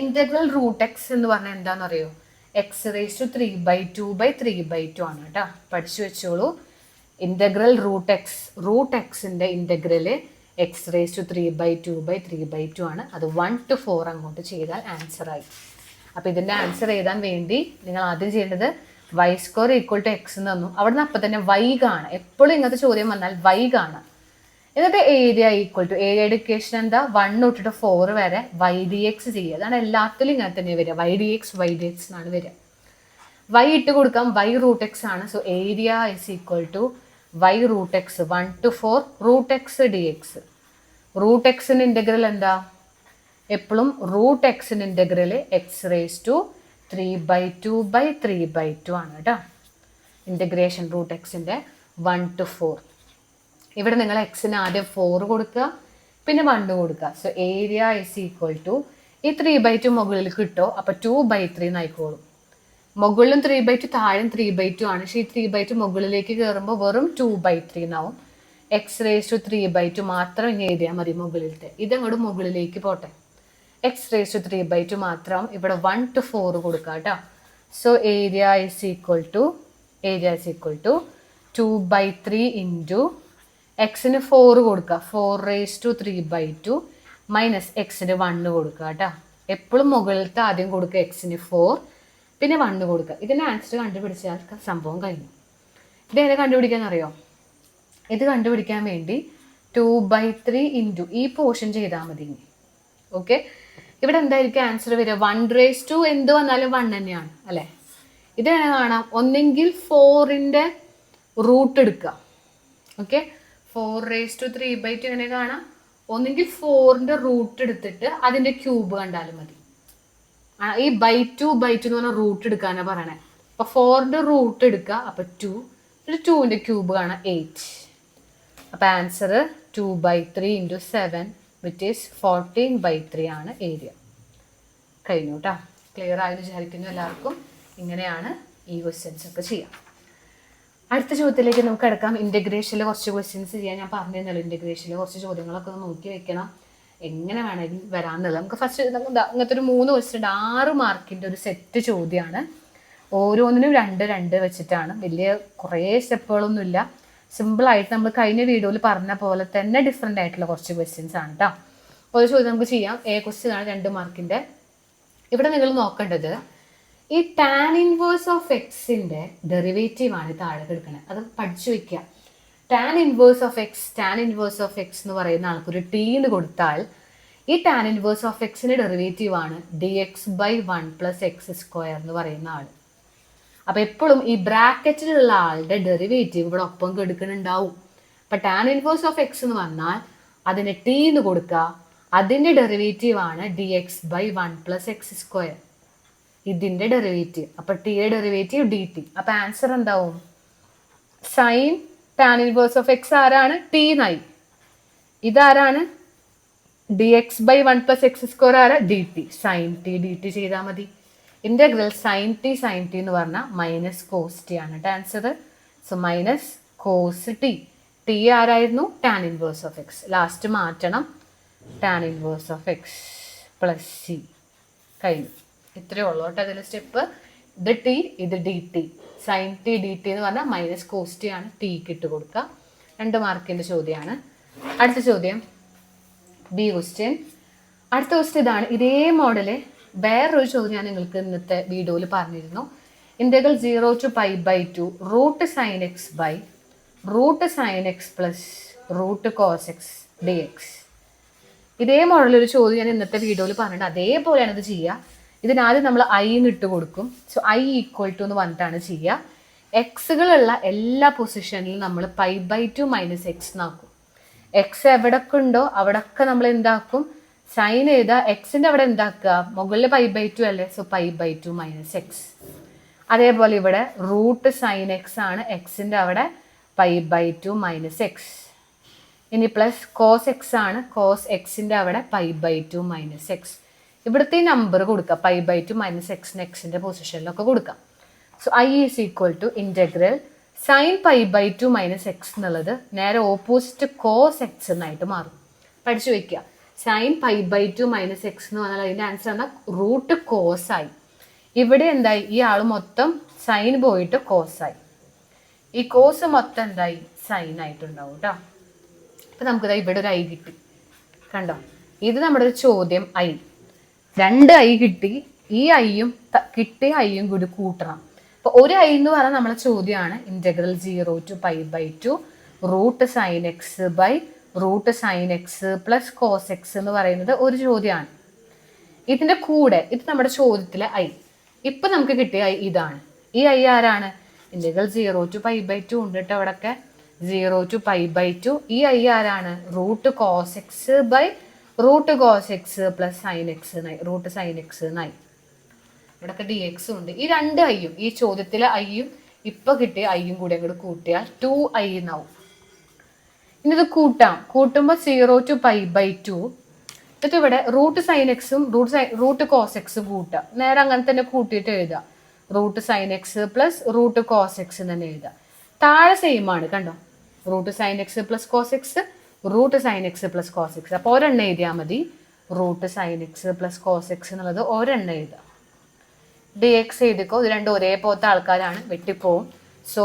ഇൻ്റഗ്രൽ √x എന്ന് പറഞ്ഞാൽ എന്താണെന്ന് അറിയോ? x⁵3/2/3/2 ആണ് കേട്ടോ. പഠിച്ചു വെച്ചോളൂ. ഇൻ്റഗ്രൽ √x ഇൻ്റഗ്രൽ x⁵3/2/3/2 ആണ്. അത് 1 to 4 അങ്ങോട്ട് ചെയ്താൽ ആൻസറായി. അപ്പോൾ ഇതിൻ്റെ ആൻസർ എഴുതാൻ വേണ്ടി നിങ്ങൾ ആദ്യം ചെയ്യേണ്ടത് y² = x എന്ന് തന്നു. അവിടെ നിന്ന് അപ്പം തന്നെ y കാണാം. എപ്പോഴും ഇങ്ങനത്തെ ചോദ്യം വന്നാൽ y കാണാം. എന്നിട്ട് ഏരിയ ഏരിയയുടെ ഇക്വേഷൻ എന്താ? 1 തൊട്ടിട്ട് 4 വരെ y dx ചെയ്യുക. അതാണ് എല്ലാത്തിലും ഇങ്ങനെ തന്നെ വരിക. y dx എന്നാണ് വരിക. y ഇട്ട് കൊടുക്കാം. y √x ആണ്. So area = y √x 1 to 4 √x dx. √x integral എന്താ? എപ്പോഴും √x ഇൻ്റഗ്രൽ x⁵3/2/3/2 ആണ് കേട്ടോ. Integration √x 1 to 4. ഇവിടെ നിങ്ങൾ എക്സിന് ആദ്യം 4 കൊടുക്കുക, പിന്നെ 1 കൊടുക്കുക. സോ ഏരിയ = ഈ 3/2 മുകളിൽ കിട്ടോ, അപ്പോൾ 2/3 എന്നായിക്കോളും. മുകളിലും 3/2 താഴെയും 3/2 ആണ്. പക്ഷേ ഈ 3/2 മുകളിലേക്ക് കയറുമ്പോൾ വെറും 2/3 എന്നാവും. x⁵3/2 മാത്രം ഇങ്ങനെ എഴുതിയാൽ മതി മുകളിലത്തെ. ഇതങ്ങോട്ട് മുകളിലേക്ക് പോട്ടെ. x⁵3/2 മാത്രം. ഇവിടെ 1 to 4 കൊടുക്കുക കേട്ടോ. So area is equal to 2/3 into എക്സിന് 4 കൊടുക്കുക, 4⁻³ മൈനസ് എക്സിന് 1 കൊടുക്കുക കേട്ടോ. എപ്പോഴും മുകളിലത്തെ ആദ്യം കൊടുക്കുക എക്സിന് 4, പിന്നെ 1 കൊടുക്കുക. ഇതിൻ്റെ ആൻസർ കണ്ടുപിടിച്ചാൽ സംഭവം കഴിഞ്ഞു. ഇതെങ്ങനെ കണ്ടുപിടിക്കാന്ന് അറിയോ? ഇത് കണ്ടുപിടിക്കാൻ വേണ്ടി 2/3 ഇൻറ്റു ഈ പോർഷൻ ചെയ്താൽ മതി. ഓക്കെ, ഇവിടെ എന്തായിരിക്കും ആൻസർ വരിക? 1⁻² എന്ത് വന്നാലും 1 തന്നെയാണ് അല്ലേ? ഇത് എങ്ങനെ കാണാം? ഒന്നെങ്കിൽ 4ന്റെ റൂട്ട് എടുക്കുക. ഓക്കെ, 4⁻³ എങ്ങനെ കാണാം? ഒന്നെങ്കിൽ 4ന്റെ റൂട്ട് എടുത്തിട്ട് അതിന്റെ ക്യൂബ് കണ്ടാലും മതി. ഈ /2 എന്ന് പറഞ്ഞാൽ റൂട്ട് എടുക്കാനാണ് പറയണേ. അപ്പൊ 4ന്റെ റൂട്ട് എടുക്കുക, അപ്പൊ 2, 2ന്റെ ക്യൂബ് കാണാം 8. അപ്പൊ ആൻസർ 2/3 ഇൻറ്റു 7 വിച്ച് ഈസ് 14/3 ആണ് ഏരിയ. കഴിഞ്ഞു കേട്ടോ. ക്ലിയർ ആയെന്ന് വിചാരിക്കുന്നു എല്ലാവർക്കും. ഇങ്ങനെയാണ് ഈ ക്വസ്റ്റ്യൻസ് ഒക്കെ ചെയ്യാം. അടുത്ത ചോദ്യത്തിലേക്ക് നമുക്ക് കിടക്കാം. ഇൻ്റഗ്രേഷനിൽ കുറച്ച് ക്വസ്റ്റ്യൻസ് ചെയ്യാൻ ഞാൻ പറഞ്ഞിരുന്നല്ലോ. ഇൻ്റഗ്രേഷനിൽ കുറച്ച് ചോദ്യങ്ങളൊക്കെ ഒന്ന് നോക്കി വെക്കണം, എങ്ങനെ വേണമെങ്കിൽ വരാമെന്നുള്ളത്. നമുക്ക് ഫസ്റ്റ് ഇങ്ങനത്തെ ഒരു 3 ക്വസ്റ്റ്യൻ 6 മാർക്കിൻ്റെ ഒരു സെറ്റ് ചോദ്യമാണ്. ഓരോന്നിനും 2 വെച്ചിട്ടാണ്. വലിയ കുറേ സ്റ്റെപ്പുകളൊന്നുമില്ല. സിമ്പിളായിട്ട് നമ്മൾ കഴിഞ്ഞ വീഡിയോയിൽ പറഞ്ഞ പോലെ തന്നെ ഡിഫറെൻ്റ് ആയിട്ടുള്ള കുറച്ച് ക്വസ്റ്റ്യൻസ് ആണ് കേട്ടോ. ഒരു ചോദ്യം നമുക്ക് ചെയ്യാം. ക്വസ്റ്റ്യൻ ആണ് 2 മാർക്കിൻ്റെ. ഇവിടെ നിങ്ങൾ നോക്കേണ്ടത് ഈ ടാൻ ഇൻവേഴ്സ് ഓഫ് എക്സിൻ്റെ ഡെറിവേറ്റീവ് ആണ് താഴെ കിടക്കുന്നത്. അത് പഠിച്ചു വെക്കുക. ടാൻ ഇൻവേഴ്സ് ഓഫ് എക്സ് എന്ന് പറയുന്ന ആൾക്കൊരു ടി എന്ന് കൊടുത്താൽ ഈ ടാൻ ഇൻവേഴ്സ് ഓഫ് എക്സിൻ്റെ ഡെറിവേറ്റീവ് ആണ് dx/1 + x² എന്ന് പറയുന്ന ആൾ. അപ്പം എപ്പോഴും ഈ ബ്രാക്കറ്റിലുള്ള ആളുടെ ഡെറിവേറ്റീവ് ഇവിടെ ഒപ്പം എടുക്കുന്നുണ്ടാവും. അപ്പം ടാൻ ഇൻവേഴ്സ് ഓഫ് എക്സ് എന്ന് പറഞ്ഞാൽ അതിന് ടി എന്ന് കൊടുക്കുക, അതിൻ്റെ ഡെറിവേറ്റീവ് ആണ് dx/1 + x². ഇതിൻ്റെ ഡെറിവേറ്റീവ്, അപ്പം ടിയുടെ ഡെറിവേറ്റീവ് dt. അപ്പം ആൻസർ എന്താവും? Sine tan inverse of x ആരാണ്? ടി എന്നായി. ഇതാരാണ്? dx/1 + x² ആരാ? dt. സൈൻ ടി dt ചെയ്താൽ മതി. ഇന്റഗ്രൽ സൈൻ ടി എന്ന് പറഞ്ഞാൽ മൈനസ് കോസ് ടി ആണ് കേട്ടോ answer. So minus cos t. T ആരായിരുന്നു? Tan inverse of x. Last മാറ്റണം, tan inverse of x plus c. കഴിഞ്ഞു. ഇത്രയേ ഉള്ളൂ കേട്ടോ അതിൽ സ്റ്റെപ്പ്. ഇത് ടി, ഇത് d t. Sine t d t എന്ന് പറഞ്ഞാൽ മൈനസ് കോസ് ടി ആണ്. ടിക്ക് ഇട്ട് കൊടുക്കുക. 2 മാർക്കിൻ്റെ ചോദ്യമാണ്. അടുത്ത ചോദ്യം ബി ക്വസ്റ്റ്യൻ. അടുത്ത ക്വസ്റ്റ്യൻ ഇതാണ്. ഇതേ മോഡല് വേറൊരു ചോദ്യം ഞാൻ നിങ്ങൾക്ക് ഇന്നത്തെ വീഡിയോയിൽ പറഞ്ഞിരുന്നു. Integral 0 to π/2 √sin x √sin x plus √cos x dx. ഇതേ മോഡലൊരു ചോദ്യം ഞാൻ ഇന്നത്തെ വീഡിയോയിൽ പറഞ്ഞിട്ട് അതേപോലെയാണ് ഇത് ചെയ്യുക. ഇതിനാദ്യം നമ്മൾ ഐ ഇട്ട് കൊടുക്കും. സോ ഐ ഈക്വൽ ടു എന്ന് പറഞ്ഞിട്ടാണ് ചെയ്യുക. എക്സുകളുള്ള എല്ലാ പൊസിഷനിലും നമ്മൾ π/2 - x എന്നാക്കും. എക്സ് എവിടൊക്കെ ഉണ്ടോ അവിടൊക്കെ നമ്മൾ എന്താക്കും? സൈൻ ചെയ്താൽ എക്സിൻ്റെ അവിടെ എന്താക്കുക? മുകളിൽ π/2 അല്ലേ? So π/2 - x. അതേപോലെ ഇവിടെ √sin x ആണ്. എക്സിൻ്റെ അവിടെ π/2 - x. ഇനി പ്ലസ് കോസ് എക്സ് ആണ്. കോസ് എക്സിൻ്റെ അവിടെ π/2 - x. ഇവിടുത്തെ നമ്പർ കൊടുക്കുക. π/2 - x എക്സിൻ്റെ പൊസിഷനിലൊക്കെ കൊടുക്കാം. So I is equal to integral sine π/2 - x എന്നുള്ളത് നേരെ ഓപ്പോസിറ്റ് കോസ് എക്സ് എന്നായിട്ട് മാറും. പഠിച്ചു വെക്കുക. സൈൻ π/2 - x എന്ന് പറഞ്ഞാൽ അതിൻ്റെ ആൻസർ എന്നാൽ √cos ആയി. ഇവിടെ എന്തായി? ഈ ആൾ മൊത്തം സൈൻ പോയിട്ട് കോസ് ആയി. ഈ കോസ് മൊത്തം എന്തായി? സൈൻ ആയിട്ടുണ്ടാവും കേട്ടോ. അപ്പം നമുക്കിതാ ഇവിടെ ഒരു ഐ കിട്ടി. കണ്ടോ? ഇത് നമ്മുടെ ഒരു ചോദ്യം ഐ. 2 ഐ കിട്ടി. ഈ ഐയും കിട്ടിയ ഐയും കൂടി കൂട്ടണം. അപ്പോൾ ഒരു ഐ എന്ന് പറഞ്ഞാൽ നമ്മളെ ചോദ്യമാണ് integral 0 to π/2 √sin x √sin x plus cos x എന്ന് പറയുന്നത് ഒരു ചോദ്യമാണ്. ഇതിൻ്റെ കൂടെ ഇത് നമ്മുടെ ചോദ്യത്തിലെ ഐ. ഇപ്പം നമുക്ക് കിട്ടിയ ഐ ഇതാണ്. ഈ ഐ ആരാണ്? ഇന്റഗ്രൽ 0 to π/2 ഉണ്ട് കേട്ടോ അവിടെയൊക്കെ. 0 to π/2. ഈ ഐ ആരാണ്? √cos x √cos x plus sin x √sin x എന്നായി. ഇവിടെയൊക്കെ dx ഉണ്ട്. ഈ 2 ഐയും ഈ ചോദ്യത്തിലെ ഐയും ഇപ്പം കിട്ടിയ ഐയും കൂടി അങ്ങോട്ട് കൂട്ടിയാൽ 2i എന്നാവും. ഇനി ഇത് കൂട്ടുമ്പോൾ 0 to π/2. എന്നിട്ട് ഇവിടെ √sin x √cos x കൂട്ടുക. നേരെ അങ്ങനെ തന്നെ കൂട്ടിയിട്ട് എഴുതുക. √sin x plus √cos x എന്ന് തന്നെ എഴുതുക. താഴെ സെയിം ആണ് കണ്ടോ. √sin x plus cos x √sin x plus cos x. അപ്പോൾ ഒരെണ്ണം എഴുതിയാൽ മതി. √sin x plus cos x എന്നുള്ളത് ഒരെണ്ണം എഴുതുക. ഡി എക്സ് എഴുതിക്കോ. ഇത് രണ്ടും ഒരേപോലത്തെ ആൾക്കാരാണ്, വെട്ടിപ്പോവും. So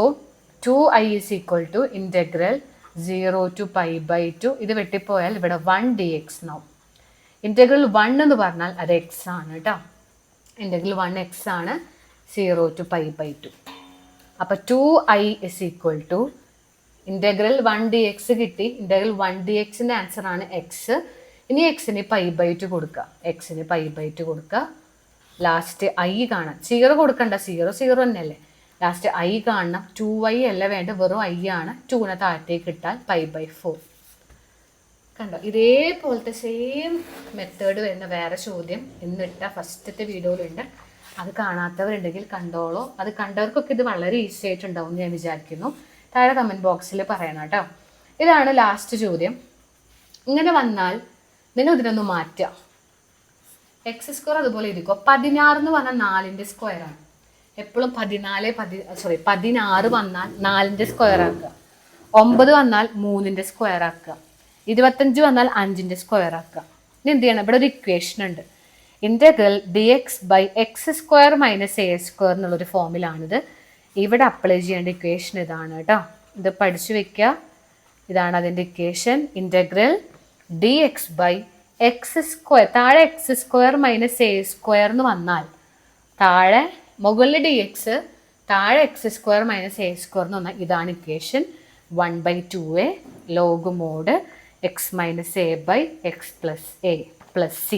2i is equal to integral 0 to π/2. ഇത് വെട്ടിപ്പോയാൽ ഇവിടെ 1 dx എന്നാവും. ഇൻറ്റഗ്രൽ 1 എന്ന് പറഞ്ഞാൽ അത് എക്സ് ആണ് കേട്ടോ. ഇൻറ്റഗ്രൽ 1 എക്സ് ആണ്, 0 to π/2. അപ്പോൾ 2i is equal to integral 1 dx കിട്ടി. ഇൻറ്റഗ്രൽ 1 dxൻ്റെ ആൻസർ ആണ് എക്സ്. ഇനി എക്സിന് π/2 കൊടുക്കുക, എക്സിന് π/2 കൊടുക്കുക. ലാസ്റ്റ് ഐ കാണാം, 0 കൊടുക്കണ്ട, 0 തന്നെയല്ലേ. ലാസ്റ്റ് ഐ കാണണം, 2i അല്ല വേണ്ട, വെറും ഐ ആണ്. 2നെ താഴത്തേക്ക് ഇട്ടാൽ π/4. കണ്ടോ, ഇതേപോലത്തെ സെയിം മെത്തേഡ് വരുന്ന വേറെ ചോദ്യം ഇന്നിട്ട ഫസ്റ്റത്തെ വീഡിയോയിലുണ്ട്. അത് കാണാത്തവരുണ്ടെങ്കിൽ കണ്ടോളൂ. അത് കണ്ടവർക്കൊക്കെ ഇത് വളരെ ഈസി ആയിട്ടുണ്ടാവും ഞാൻ വിചാരിക്കുന്നു. താഴെ കമൻറ്റ് ബോക്സിൽ പറയണം കേട്ടോ. ഇതാണ് ലാസ്റ്റ് ചോദ്യം. ഇങ്ങനെ വന്നാൽ നിങ്ങൾ ഇതിനൊന്ന് മാറ്റുക. എക്സ് സ്ക്വയർ അതുപോലെ ഇരിക്കും. 16 എന്ന് പറഞ്ഞാൽ 4ൻ്റെ സ്ക്വയറാണ്. എപ്പോഴും 16 വന്നാൽ 4ൻ്റെ സ്ക്വയർ ആക്കുക. 9 വന്നാൽ 3ൻ്റെ സ്ക്വയർ ആക്കുക. 25 വന്നാൽ 5ൻ്റെ സ്ക്വയർ ആക്കുക. ഇനി എന്ത് ചെയ്യണം, ഇവിടെ ഒരു ഇക്വേഷൻ ഉണ്ട്. ഇൻറ്റഗ്രൽ dx/x² - a² എന്നുള്ളൊരു ഫോമിലാണിത്. ഇവിടെ അപ്ലൈ ചെയ്യേണ്ട ഇക്വേഷൻ ഇതാണ് കേട്ടോ. ഇത് പഠിച്ചു വെക്കുക. ഇതാണ് അതിൻ്റെ ഇക്വേഷൻ. ഇൻറ്റഗ്രൽ dx/x², താഴെ x² - a² എന്ന് വന്നാൽ താഴെ മുകളിൽ dx, താഴെ x² - a² എന്ന് വന്നാൽ ഇതാണ് equation. 1/2a log mod x - a/x + a + c.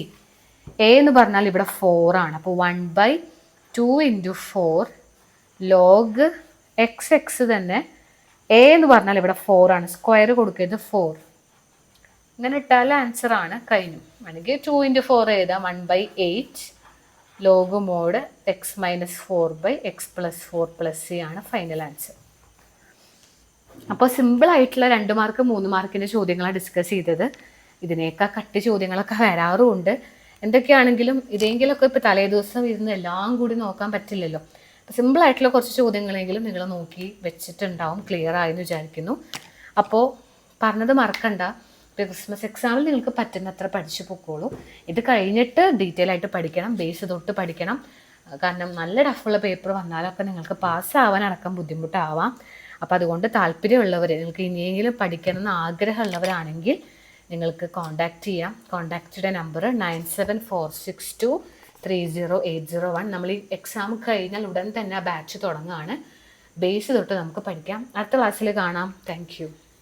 a എന്ന് പറഞ്ഞാൽ ഇവിടെ 4 ആണ്. അപ്പോൾ 1/2 × 4 log x തന്നെ. a എന്ന് പറഞ്ഞാൽ ഇവിടെ 4 ആണ്, സ്ക്വയർ കൊടുക്കുന്നത് 4. ഇങ്ങനെ ഇട്ടാൽ ആൻസർ ആണ്, കഴിഞ്ഞു. അല്ലെങ്കിൽ 2 × 4 എഴുതാം. 1/8 log mod x - 4/x + 4 + c ആണ് ഫൈനൽ ആൻസർ. അപ്പോൾ സിമ്പിളായിട്ടുള്ള 2 മാർക്ക് 3 മാർക്കിൻ്റെ ചോദ്യങ്ങളാണ് ഡിസ്കസ് ചെയ്തത്. ഇതിനേക്കാൾ കട്ടി ചോദ്യങ്ങളൊക്കെ വരാറുമുണ്ട്. എന്തൊക്കെയാണെങ്കിലും ഇതെങ്കിലുമൊക്കെ ഇപ്പോൾ തലേ ദിവസം ഇരുന്ന് എല്ലാം കൂടി നോക്കാൻ പറ്റില്ലല്ലോ. അപ്പോൾ സിമ്പിളായിട്ടുള്ള കുറച്ച് ചോദ്യങ്ങളെങ്കിലും നിങ്ങൾ നോക്കി വെച്ചിട്ടുണ്ടാവും. ക്ലിയർ ആയെന്ന് വിചാരിക്കുന്നു. അപ്പോൾ പറഞ്ഞത് മറക്കണ്ട, ക്രിസ്മസ് എക്സാമിൽ നിങ്ങൾക്ക് പറ്റുന്നത്ര പഠിച്ചു പൊക്കോളൂ. ഇത് കഴിഞ്ഞിട്ട് ഡീറ്റെയിൽ ആയിട്ട് പഠിക്കണം, ബേസ് തൊട്ട് പഠിക്കണം. കാരണം നല്ല ടഫുള്ള പേപ്പർ വന്നാലൊക്കെ നിങ്ങൾക്ക് പാസ്സാവാനടക്കം ബുദ്ധിമുട്ടാവാം. അപ്പോൾ അതുകൊണ്ട് താല്പര്യമുള്ളവർ, നിങ്ങൾക്ക് ഇനിയെങ്കിലും പഠിക്കണം എന്ന് ആഗ്രഹമുള്ളവരാണെങ്കിൽ നിങ്ങൾക്ക് കോൺടാക്റ്റ് ചെയ്യാം. കോൺടാക്റ്റിൻ്റെ നമ്പർ 9746230801. നമ്മൾ ഈ എക്സാം കഴിഞ്ഞാൽ ഉടൻ തന്നെ ആ ബാച്ച് തുടങ്ങുകയാണ്. ബേസ് തൊട്ട് നമുക്ക് പഠിക്കാം. അടുത്ത ക്ലാസ്സിൽ കാണാം. Thank you.